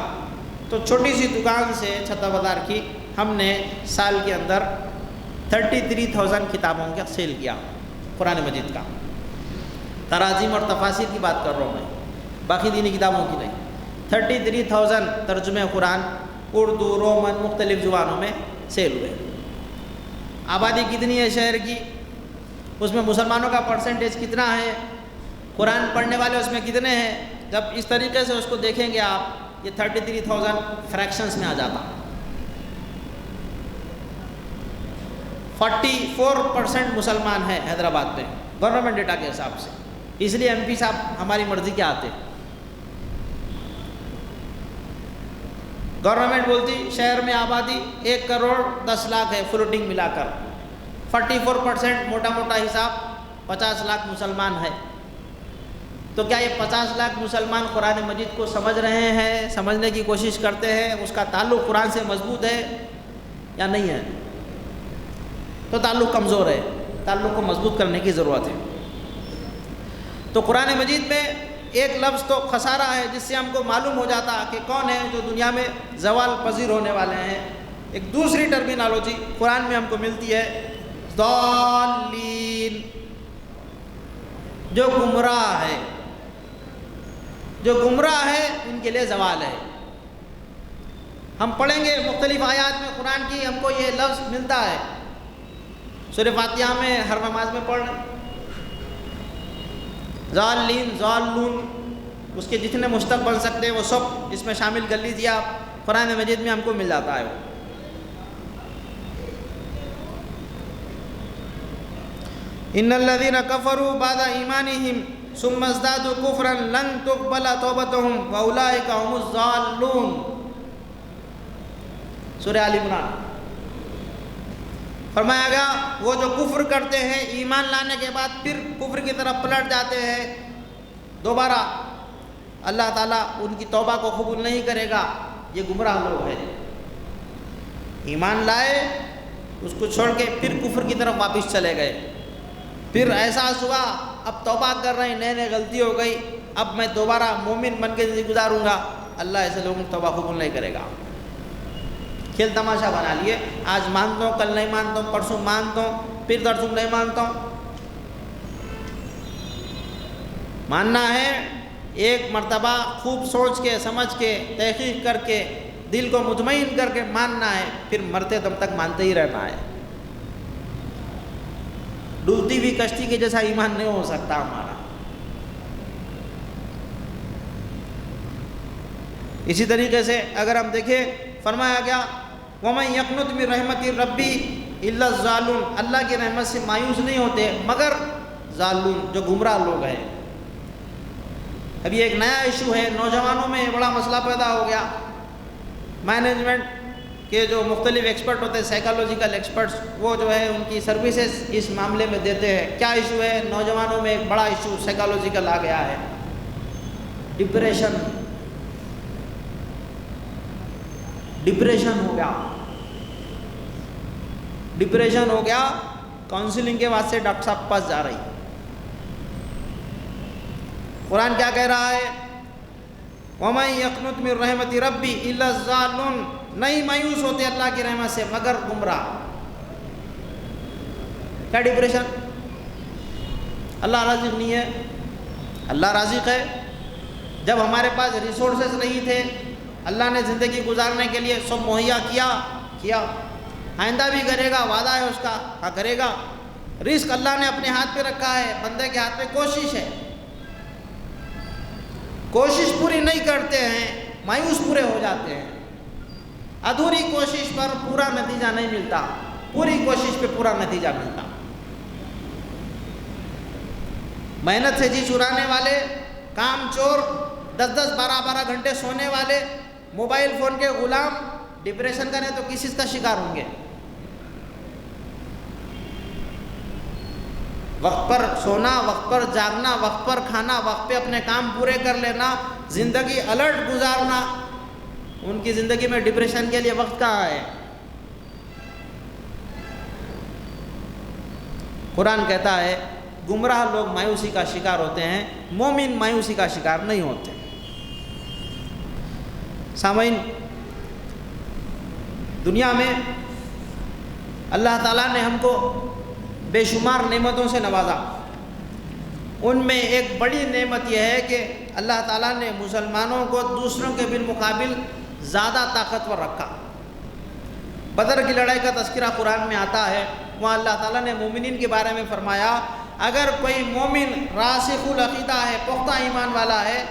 تو چھوٹی سی دکان سے چھتا بازار کی ہم نے سال کے اندر 33,000 کتابوں کا سیل کیا قرآن مجید کا۔ تراجم اور تفاسیر کی بات کر رہا ہوں میں، باقی دینی کتابوں کی نہیں۔ 33,000 ترجمے قرآن اردو، رومن، مختلف زبانوں میں سیل ہوئے۔ آبادی کتنی ہے شہر کی، اس میں مسلمانوں کا پرسنٹیج کتنا ہے، قرآن پڑھنے والے اس میں کتنے ہیں؟ جب اس طریقے سے اس کو دیکھیں گے آپ، یہ 33,000 فریکشنز میں آ جاتا۔ 44% مسلمان ہیں حیدرآباد میں گورنمنٹ ڈیٹا کے حساب سے، اس لیے ایم پی صاحب ہماری مرضی کے آتے۔ گورنمنٹ بولتی شہر میں آبادی 1 کروڑ 10 لاکھ ہے فلوٹنگ ملا کر، 44% موٹا موٹا حساب 50 لاکھ مسلمان ہے۔ تو کیا یہ 50 لاکھ مسلمان قرآن مجید کو سمجھ رہے ہیں، سمجھنے کی کوشش کرتے ہیں، اس کا تعلق قرآن سے مضبوط ہے یا نہیں ہے؟ تو تعلق کمزور ہے، تعلق کو مضبوط کرنے کی ضرورت ہے۔ تو قرآن مجید میں ایک لفظ تو خسارہ ہے جس سے ہم کو معلوم ہو جاتا کہ کون ہے جو دنیا میں زوال پذیر ہونے والے ہیں۔ ایک دوسری ٹرمینالوجی قرآن میں ہم کو ملتی ہے، ضالین، جو گمراہ ہے، جو گمراہ ہے ان کے لیے زوال ہے۔ ہم پڑھیں گے مختلف آیات میں قرآن کی، ہم کو یہ لفظ ملتا ہے، سورہ فاتحہ میں ہر نماز میں پڑھ رہے، ضالین، ضالون، اس کے جتنے مشتق بن سکتے ہیں وہ سب اس میں شامل کر لیجیے آپ، قرآن مجید میں ہم کو مل جاتا ہے وہ۔ ان الذين كفروا بعد ایمانهم ثم ازدادوا كفرا لن تقبل توبتهم واولئك هم الضالون، سورہ آل عمران۔ فرمایا گیا وہ جو کفر کرتے ہیں ایمان لانے کے بعد پھر کفر کی طرف پلٹ جاتے ہیں دوبارہ، اللہ تعالیٰ ان کی توبہ کو قبول نہیں کرے گا، یہ گمراہ لوگ ہیں۔ ایمان لائے، اس کو چھوڑ کے پھر کفر کی طرف واپس چلے گئے، پھر احساس ہوا اب توبہ کر رہے ہیں، نئے غلطی ہو گئی، اب میں دوبارہ مومن بن کے زندگی گزاروں گا، اللہ ایسے لوگوں کی توبہ قبول نہیں کرے گا۔ کھیل تماشا بنا لیے، آج مانتا ہوں، کل نہیں مانتا ہوں، پرسوں مانتا ہوں، پھر ترسوں نہیں مانتا ہوں۔ ماننا ہے ایک مرتبہ خوب سوچ کے سمجھ کے تحقیق کر کے دل کو مطمئن کر کے ماننا ہے، پھر مرتے دم تک مانتے ہی رہنا ہے۔ ڈولتی ہوئی کشتی کے جیسا ایمان نہیں ہو سکتا ہمارا۔ اسی طریقے سے اگر ہم دیکھیں، فرمایا گیا وَمَن يَقْنُطْ مِن رَحْمَتِ رَبِّهِ إِلَّا الضَّالُّونَ، اللہ کی رحمت سے مایوس نہیں ہوتے مگر ضالون، جو گمراہ لوگ ہیں۔ ابھی ایک نیا ایشو ہے، نوجوانوں میں بڑا مسئلہ پیدا ہو گیا، مینجمنٹ کے جو مختلف ایکسپرٹ ہوتے ہیں، سائیکالوجیکل ایکسپرٹس، وہ جو ہے ان کی سروسز اس معاملے میں دیتے ہیں۔ کیا ایشو ہے؟ نوجوانوں میں ایک بڑا ایشو سائیکالوجیکل آ گیا ہے، ڈپریشن ہو گیا، ڈپریشن ہو گیا، کاؤنسلنگ کے واسطے ڈاکٹر صاحب پاس جا رہی۔ قرآن کیا کہہ رہا ہے؟ وَمَن يَقْنُطْ مِن رَحْمَتِ رَبِّهِ إِلَّا الضَّالُونَ، نہیں مایوس ہوتے اللہ کی رحمت سے مگر گمراہ۔ کیا ڈپریشن؟ اللہ رازق نہیں ہے؟ اللہ رازق ہے۔ جب ہمارے پاس ریسورسز نہیں تھے، اللہ نے زندگی گزارنے کے لیے سب مہیا کیا، آئندہ بھی کرے گا، وعدہ ہے اس کا، ہاں کرے گا۔ رزق اللہ نے اپنے ہاتھ پہ رکھا ہے، بندے کے ہاتھ میں کوشش ہے، کوشش پوری نہیں کرتے ہیں مایوس پورے ہو جاتے ہیں، ادھوری کوشش پر پورا نتیجہ نہیں ملتا، پوری کوشش پہ پورا نتیجہ ملتا۔ محنت سے جی چرانے والے، کام چور، 10-10 12-12 گھنٹے سونے والے، موبائل فون کے غلام ڈپریشن کا نہیں تو کس چیز کا شکار ہوں گے؟ وقت پر سونا، وقت پر جاگنا، وقت پر کھانا، وقت پہ اپنے کام پورے کر لینا، زندگی الرٹ گزارنا، ان کی زندگی میں ڈپریشن کے لیے وقت کہاں ہے؟ قرآن کہتا ہے گمراہ لوگ مایوسی کا شکار ہوتے ہیں، مومن مایوسی کا شکار نہیں ہوتے۔ سامعین، دنیا میں اللہ تعالیٰ نے ہم کو بے شمار نعمتوں سے نوازا، ان میں ایک بڑی نعمت یہ ہے کہ اللہ تعالیٰ نے مسلمانوں کو دوسروں کے بالمقابل زیادہ طاقتور رکھا۔ بدر کی لڑائی کا تذکرہ قرآن میں آتا ہے، وہاں اللہ تعالیٰ نے مومنین کے بارے میں فرمایا اگر کوئی مومن راسخ العقیدہ ہے، پختہ ایمان والا ہے،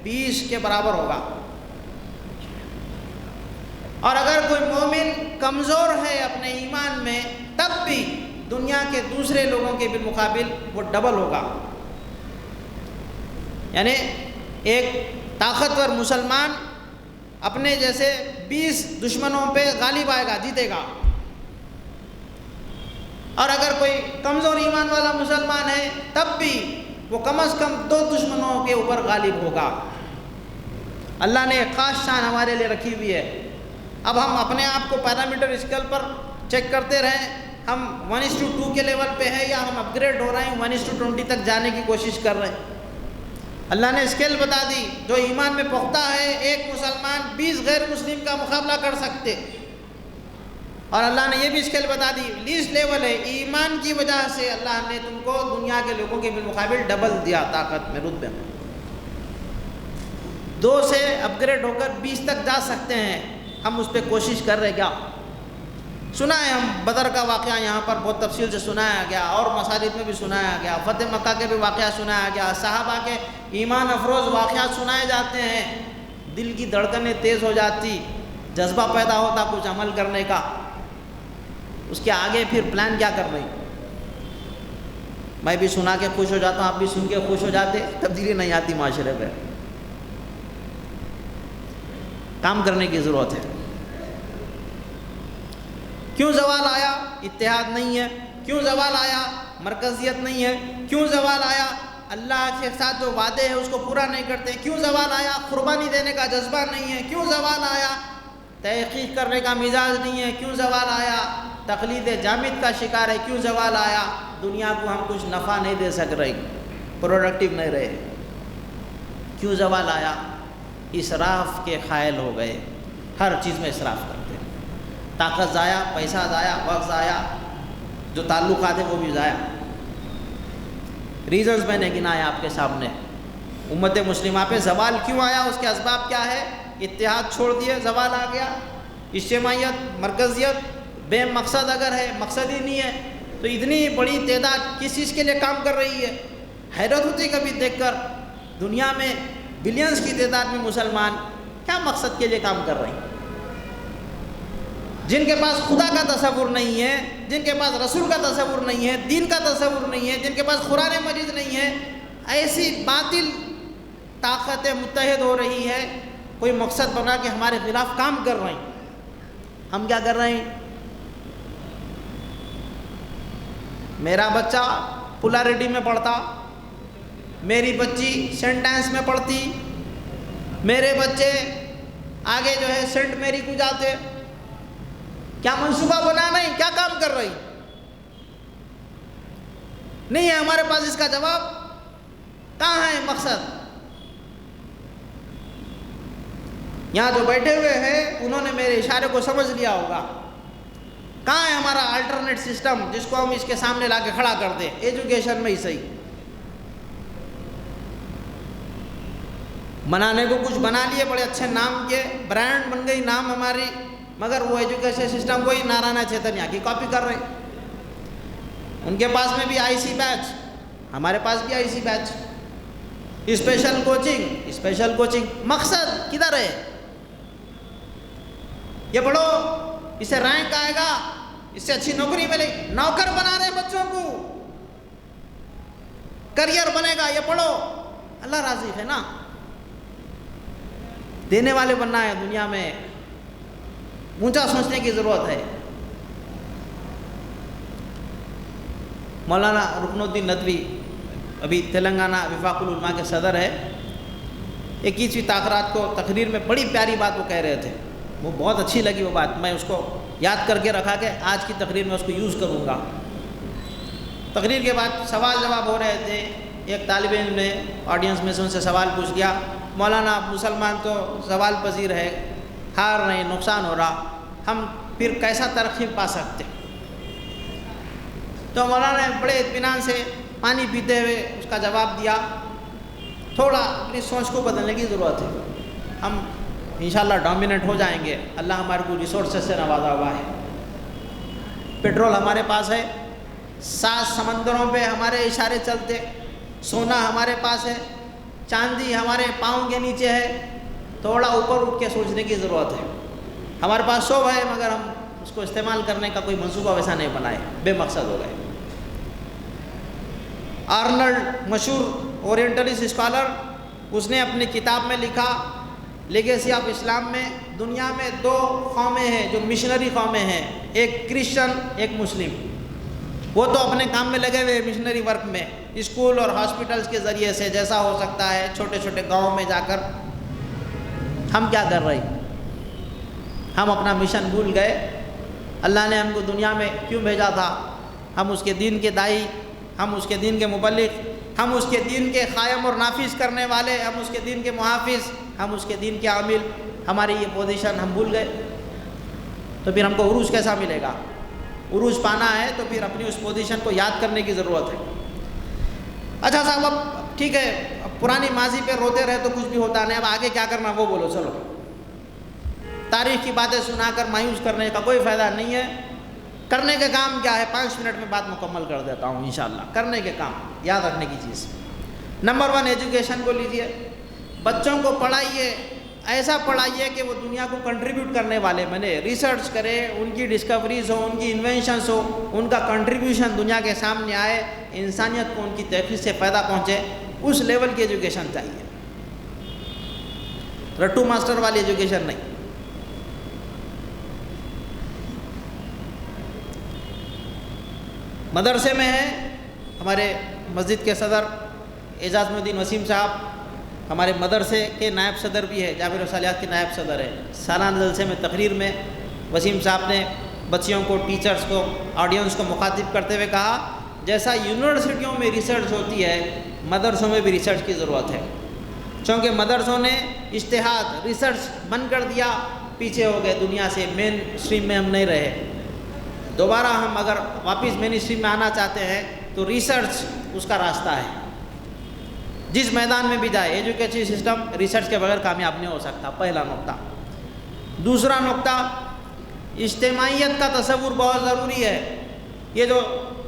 20 کے برابر ہوگا، اور اگر کوئی مومن کمزور ہے اپنے ایمان میں تب بھی دنیا کے دوسرے لوگوں کے بالمقابل وہ ڈبل ہوگا۔ یعنی ایک طاقتور مسلمان اپنے جیسے 20 دشمنوں پہ غالب آئے گا، جیتے گا، اور اگر کوئی کمزور ایمان والا مسلمان ہے تب بھی وہ کم از کم 2 دشمنوں کے اوپر غالب ہوگا۔ اللہ نے ایک خاص شان ہمارے لیے رکھی ہوئی ہے۔ اب ہم اپنے آپ کو پیرامیٹر اسکیل پر چیک کرتے رہیں، ہم 1:2 کے لیول پہ ہے یا ہم اپ گریڈ ہو رہے ہیں، 1:20 تک جانے کی کوشش کر رہے ہیں۔ اللہ نے اسکیل بتا دی، جو ایمان میں پختہ ہے ایک مسلمان 20 غیر مسلم کا مقابلہ کر سکتے، اور اللہ نے یہ بھی اسکیل بتا دی لیسٹ لیول ہے، ایمان کی وجہ سے اللہ نے تم کو دنیا کے لوگوں کے بالمقابل ڈبل دیا طاقت میں، رتبے میں، 2 سے اپ گریڈ ہو کر 20 تک جا سکتے ہیں۔ ہم اس پہ کوشش کر رہے کیا؟ سنا ہے ہم بدر کا واقعہ یہاں پر بہت تفصیل سے سنایا گیا، اور مساجد میں بھی سنایا گیا، فتح مکہ کے بھی واقعہ سنایا گیا، صحابہ کے ایمان افروز واقعات سنائے جاتے ہیں، دل کی دھڑکنیں تیز ہو جاتی، جذبہ پیدا ہوتا کچھ عمل کرنے کا۔ اس کے آگے پھر پلان کیا کر رہے ہیں؟ میں بھی سنا کے خوش ہو جاتا ہوں، آپ بھی سن کے خوش ہو جاتے، تبدیلی نہیں آتی معاشرے پہ، کام کرنے کی ضرورت ہے۔ کیوں زوال آیا؟ اتحاد نہیں ہے۔ کیوں زوال آیا؟ مرکزیت نہیں ہے۔ کیوں زوال آیا؟ اللہ کے ساتھ جو وعدے ہیں اس کو پورا نہیں کرتے۔ کیوں زوال آیا؟ قربانی دینے کا جذبہ نہیں ہے۔ کیوں زوال آیا؟ تحقیق کرنے کا مزاج نہیں ہے۔ کیوں زوال آیا؟ تقلید جامد کا شکار ہے۔ کیوں زوال آیا؟ دنیا کو ہم کچھ نفع نہیں دے سک رہے، پروڈکٹیو نہیں رہے۔ کیوں زوال آیا؟ اسراف کے قائل ہو گئے، ہر چیز میں اسراف کرتے ہیں، طاقت ضائع، پیسہ ضائع، وقت ضائع، جو تعلقات ہیں وہ بھی ضائع۔ ریزنز میں نے گنایا آپ کے سامنے۔ امت مسلمہ پہ زوال کیوں آیا؟ اس کے اسباب کیا ہے؟ اتحاد چھوڑ دیے، زوال آ گیا۔ اجتماعیت، مرکزیت، بے مقصد اگر ہے، مقصد ہی نہیں ہے، تو اتنی بڑی تعداد کس چیز کے لیے کام کر رہی ہے؟ حیرت ہوتی کبھی دیکھ کر، دنیا میں بلینز کی تعداد میں مسلمان کیا مقصد کے لیے کام کر رہے ہیں؟ جن کے پاس خدا کا تصور نہیں ہے، جن کے پاس رسول کا تصور نہیں ہے، دین کا تصور نہیں ہے، جن کے پاس قرآن مجید نہیں ہے، ایسی باطل طاقتیں متحد ہو رہی ہے، کوئی مقصد بنا کے ہمارے خلاف کام کر رہے ہیں۔ ہم کیا کر رہے ہیں؟ میرا بچہ پولاریٹی میں پڑھتا، میری بچی سینٹینس میں پڑھتی، میرے بچے آگے جو ہے سینٹ میری کو جاتے۔ کیا منصوبہ بنا نہیں؟ کیا کام کر رہی؟ نہیں ہے ہمارے پاس اس کا جواب۔ کہاں ہے مقصد؟ یہاں جو بیٹھے ہوئے ہیں انہوں نے میرے اشارے کو سمجھ لیا ہوگا۔ کہاں ہے ہمارا الٹرنیٹ سسٹم جس کو ہم اس کے سامنے لا کے کھڑا کر دیں؟ ایجوکیشن میں ہی صحیح، بنانے کو کچھ بنا لیے، بڑے اچھے نام کے، برانڈ بن گئی نام ہماری، مگر وہ ایجوکیشن سسٹم وہی نارائنا چیتنیا کی کاپی کر رہے ہیں۔ ان کے پاس میں بھی IC بیچ، ہمارے پاس بھی IC بیچ، اسپیشل کوچنگ، مقصد کدھر ہے؟ یہ پڑھو، اس سے رینک آئے گا، اس سے اچھی نوکری ملے گی، نوکر بنا رہے بچوں کو، کریئر بنے گا، یہ پڑھو، اللہ راضی ہے نا، دینے والے بننا ہے دنیا میں، اونچا سوچنے کی ضرورت ہے۔ مولانا رکن الدین ندوی ابھی تلنگانہ وفاق العلماء کے صدر ہے، 21ویں تاخیرات کو تقریر میں بڑی پیاری بات وہ کہہ رہے تھے، وہ بہت اچھی لگی وہ بات، میں اس کو یاد کر کے رکھا کہ آج کی تقریر میں اس کو یوز کروں گا۔ تقریر کے بعد سوال جواب ہو رہے تھے، ایک طالب علم نے آڈینس میں سے ان سے سوال پوچھ گیا، مولانا مسلمان تو سوال پذیر ہے، ہار رہے، نقصان ہو رہا، ہم پھر کیسا ترقی پا سکتے؟ تو مولانا نے بڑے اطمینان سے پانی پیتے ہوئے اس کا جواب دیا، تھوڑا اپنی سوچ کو بدلنے کی ضرورت ہے، ہم انشاءاللہ ڈومیننٹ ہو جائیں گے، اللہ ہمارے کو ریسورسز سے نوازا ہوا ہے، پیٹرول ہمارے پاس ہے، 7 سمندروں پہ ہمارے اشارے چلتے، سونا ہمارے پاس ہے، چاندی ہمارے پاؤں کے نیچے ہے، تھوڑا اوپر اٹھ کے سوچنے کی ضرورت ہے، ہمارے پاس سب ہے مگر ہم اس کو استعمال کرنے کا کوئی منصوبہ ویسا نہیں بنائے، بے مقصد ہو گئے۔ آرنلڈ مشہور اورینٹلسٹ اسکالر، اس نے اپنی کتاب میں لکھا، لیگیسی آف اسلام میں دنیا میں 2 قومیں ہیں جو مشنری قومیں ہیں، ایک کرسچن ایک مسلم، وہ تو اپنے کام میں لگے ہوئے مشنری ورک میں، اسکول اور ہاسپٹلس کے ذریعے سے جیسا ہو سکتا ہے، چھوٹے چھوٹے گاؤں میں جا کر۔ ہم کیا کر رہے ہیں؟ ہم اپنا مشن بھول گئے، اللہ نے ہم کو دنیا میں کیوں بھیجا تھا؟ ہم اس کے دین کے داعی، ہم اس کے دین کے مبلغ، ہم اس کے دین کے قائم اور نافذ کرنے والے، ہم اس کے دین کے محافظ، ہم اس کے دین کے عامل، ہماری یہ پوزیشن ہم بھول گئے، تو پھر ہم کو عروج کیسا ملے گا؟ عروج پانا ہے تو پھر اپنی اس پوزیشن کو یاد کرنے کی ضرورت ہے۔ اچھا صاحب، اب ٹھیک ہے، اب پرانی ماضی پہ روتے رہے تو کچھ بھی ہوتا نہیں، اب آگے کیا کرنا وہ بولو، چلو۔ تاریخ کی باتیں سنا کر مایوس کرنے کا کوئی فائدہ نہیں ہے، کرنے کے کام کیا ہے؟ 5 منٹ میں بات مکمل کر دیتا ہوں انشاءاللہ۔ کرنے کے کام، یاد رکھنے کی چیز، نمبر 1 ایجوکیشن کو لیجئے، بچوں کو پڑھائیے، ایسا پڑھائیے کہ وہ دنیا کو کنٹریبیوٹ کرنے والے بنے، ریسرچ کرے، ان کی ڈسکوریز ہو، ان کی انوینشنز ہو، ان کا کنٹریبیوشن دنیا کے سامنے آئے، انسانیت کو ان کی تحقیق سے فائدہ پہنچے، اس لیول کی ایجوکیشن چاہیے، رٹو ماسٹر والی ایجوکیشن نہیں۔ مدرسے میں ہے، ہمارے مسجد کے صدر اعجاز الدین وسیم صاحب ہمارے مدرسے کے نائب صدر بھی ہے، جامعہ رسالیات کے نائب صدر ہے۔ سالانہ جلسے میں تقریر میں وسیم صاحب نے بچیوں کو، ٹیچرز کو، آڈینس کو مخاطب کرتے ہوئے کہا، جیسا یونیورسٹیوں میں ریسرچ ہوتی ہے، مدرسوں میں بھی ریسرچ کی ضرورت ہے، چونکہ مدرسوں نے اجتہاد، ریسرچ بند کر دیا، پیچھے ہو گئے دنیا سے، مین اسٹریم میں ہم نہیں رہے۔ دوبارہ ہم اگر واپس مین اسٹریم میں آنا چاہتے ہیں تو ریسرچ اس کا راستہ ہے، جس میدان میں بھی جائے، ایجوکیشن سسٹم ریسرچ کے بغیر کامیاب نہیں ہو سکتا، پہلا نقطہ۔ دوسرا نقطہ، اجتماعیت کا تصور بہت ضروری ہے۔ یہ جو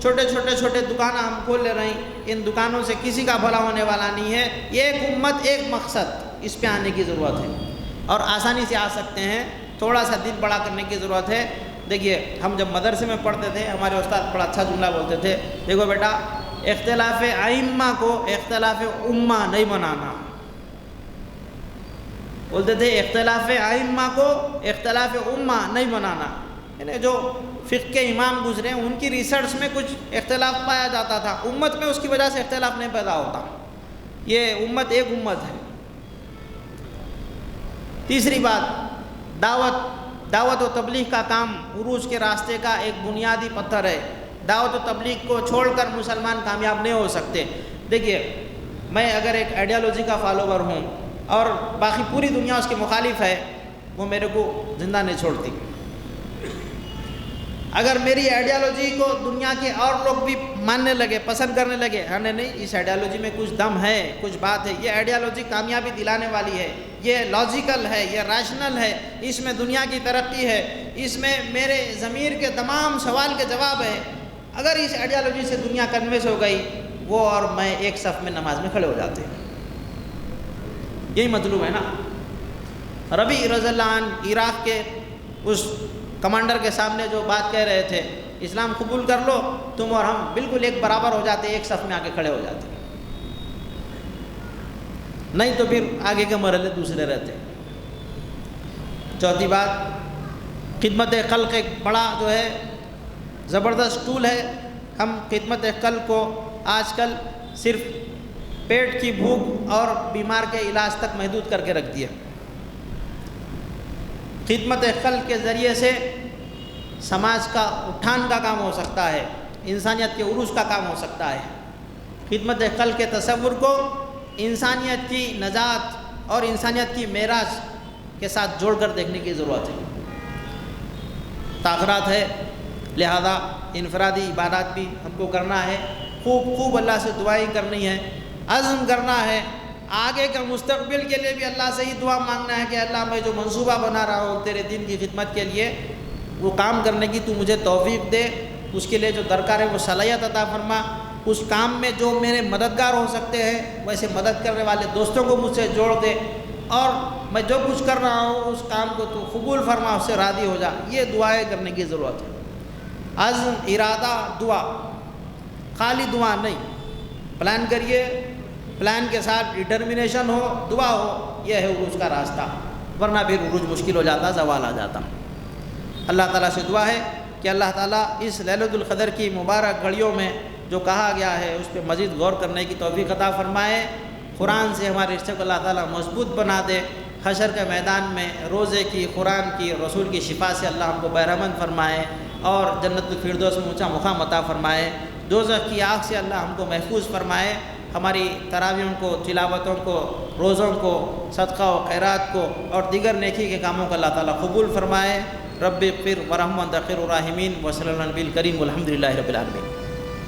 چھوٹے دکان ہم کھول لے رہے ہیں، ان دکانوں سے کسی کا بھلا ہونے والا نہیں ہے، ایک امت ایک مقصد، اس پہ آنے کی ضرورت ہے، اور آسانی سے آ سکتے ہیں، تھوڑا سا دل بڑا کرنے کی ضرورت ہے۔ دیکھیے، ہم جب مدرسے میں پڑھتے تھے، ہمارے استاد بڑا اچھا جملہ بولتے تھے، دیکھو بیٹا، اختلاف ائمہ کو اختلاف امہ نہیں بنانا، بولتے تھے اختلاف ائمہ کو اختلاف امہ نہیں بنانا، یعنی جو فقہ کے امام گزرے ان کی ریسرچ میں کچھ اختلاف پایا جاتا تھا، امت میں اس کی وجہ سے اختلاف نہیں پیدا ہوتا، یہ امت ایک امت ہے۔ تیسری بات، دعوت و تبلیغ کا کام عروج کے راستے کا ایک بنیادی پتھر ہے۔ دعوت و تبلیغ کو چھوڑ کر مسلمان کامیاب نہیں ہو سکتے۔ دیکھیے، میں اگر ایک آئیڈیالوجی کا فالوور ہوں اور باقی پوری دنیا اس کے مخالف ہے، وہ میرے کو زندہ نہیں چھوڑتی۔ اگر میری آئیڈیالوجی کو دنیا کے اور لوگ بھی ماننے لگے، پسند کرنے لگے، ہاں نہیں، اس آئیڈیالوجی میں کچھ دم ہے، کچھ بات ہے، یہ آئیڈیالوجی کامیابی دلانے والی ہے، یہ لاجیکل ہے، یہ ریشنل ہے، اس میں دنیا کی ترقی ہے، اس میں میرے ضمیر کے تمام سوال کے جواب ہے، اگر اس آئیڈیالوجی سے دنیا کنوینس ہو گئی، وہ اور میں ایک صف میں نماز میں کھڑے ہو جاتے ہیں۔ یہی مطلوب ہے نا۔ ربیع رضی اللہ عنہ عراق کے اس کمانڈر کے سامنے جو بات کہہ رہے تھے، اسلام قبول کر لو، تم اور ہم بالکل ایک برابر ہو جاتے، ایک صف میں آ کے کھڑے ہو جاتے، نہیں تو پھر آگے کے مرحلے دوسرے رہتے۔ چوتھی بات، خدمت خلق ایک بڑا جو ہے زبردست ٹول ہے۔ ہم خدمت خلق کو آج کل صرف پیٹ کی بھوک اور بیمار کے علاج تک محدود کر کے رکھ دیا۔ خدمت خلق کے ذریعے سے سماج کا اٹھان کا کام ہو سکتا ہے، انسانیت کے عروج کا کام ہو سکتا ہے۔ خدمت خلق کے تصور کو انسانیت کی نجات اور انسانیت کی معراج کے ساتھ جوڑ کر دیکھنے کی ضرورت ہے۔ تاخیرات ہے، لہذا انفرادی عبادات بھی ہم کو کرنا ہے، خوب اللہ سے دعائیں کرنی ہے، عزم کرنا ہے، آگے کا مستقبل کے لیے بھی اللہ سے ہی دعا مانگنا ہے کہ اللہ میں جو منصوبہ بنا رہا ہوں تیرے دین کی خدمت کے لیے، وہ کام کرنے کی تو مجھے توفیق دے، اس کے لیے جو درکار ہے وہ صلاحیت عطا فرما، اس کام میں جو میرے مددگار ہو سکتے ہیں ویسے مدد کرنے والے دوستوں کو مجھ سے جوڑ دے، اور میں جو کچھ کر رہا ہوں اس کام کو تو قبول فرما، اس سے راضی ہو جا۔ یہ دعائیں کرنے کی ضرورت ہے۔ عزم، ارادہ، دعا، خالی دعا نہیں، پلان کریے، پلان کے ساتھ ڈٹرمنیشن ہو، دعا ہو، یہ ہے عروج کا راستہ، ورنہ پھر عروج مشکل ہو جاتا، زوال آ جاتا۔ اللہ تعالیٰ سے دعا ہے کہ اللہ تعالیٰ اس لیلۃ القدر کی مبارک گھڑیوں میں جو کہا گیا ہے اس پہ مزید غور کرنے کی توفیق عطا فرمائے، قرآن سے ہمارے رشتے کو اللہ تعالیٰ مضبوط بنا دے، حشر کے میدان میں روزے کی، قرآن کی، رسول کی شفا سے اللہ ہم کو بہرمند فرمائے، اور جنت الفردوس میں اونچا مقام عطا فرمائے، دوزخ کی آگ سے اللہ ہم کو محفوظ فرمائے، ہماری تراویحوں کو، تلاوتوں کو، روزوں کو، صدقہ و خیرات کو اور دیگر نیکی کے کاموں کو اللہ تعالیٰ قبول فرمائے۔ رب اغفر ورحم وانت خیر الراحمین، وصلی اللہ علیہ وسلم والحمد للہ رب العالمین۔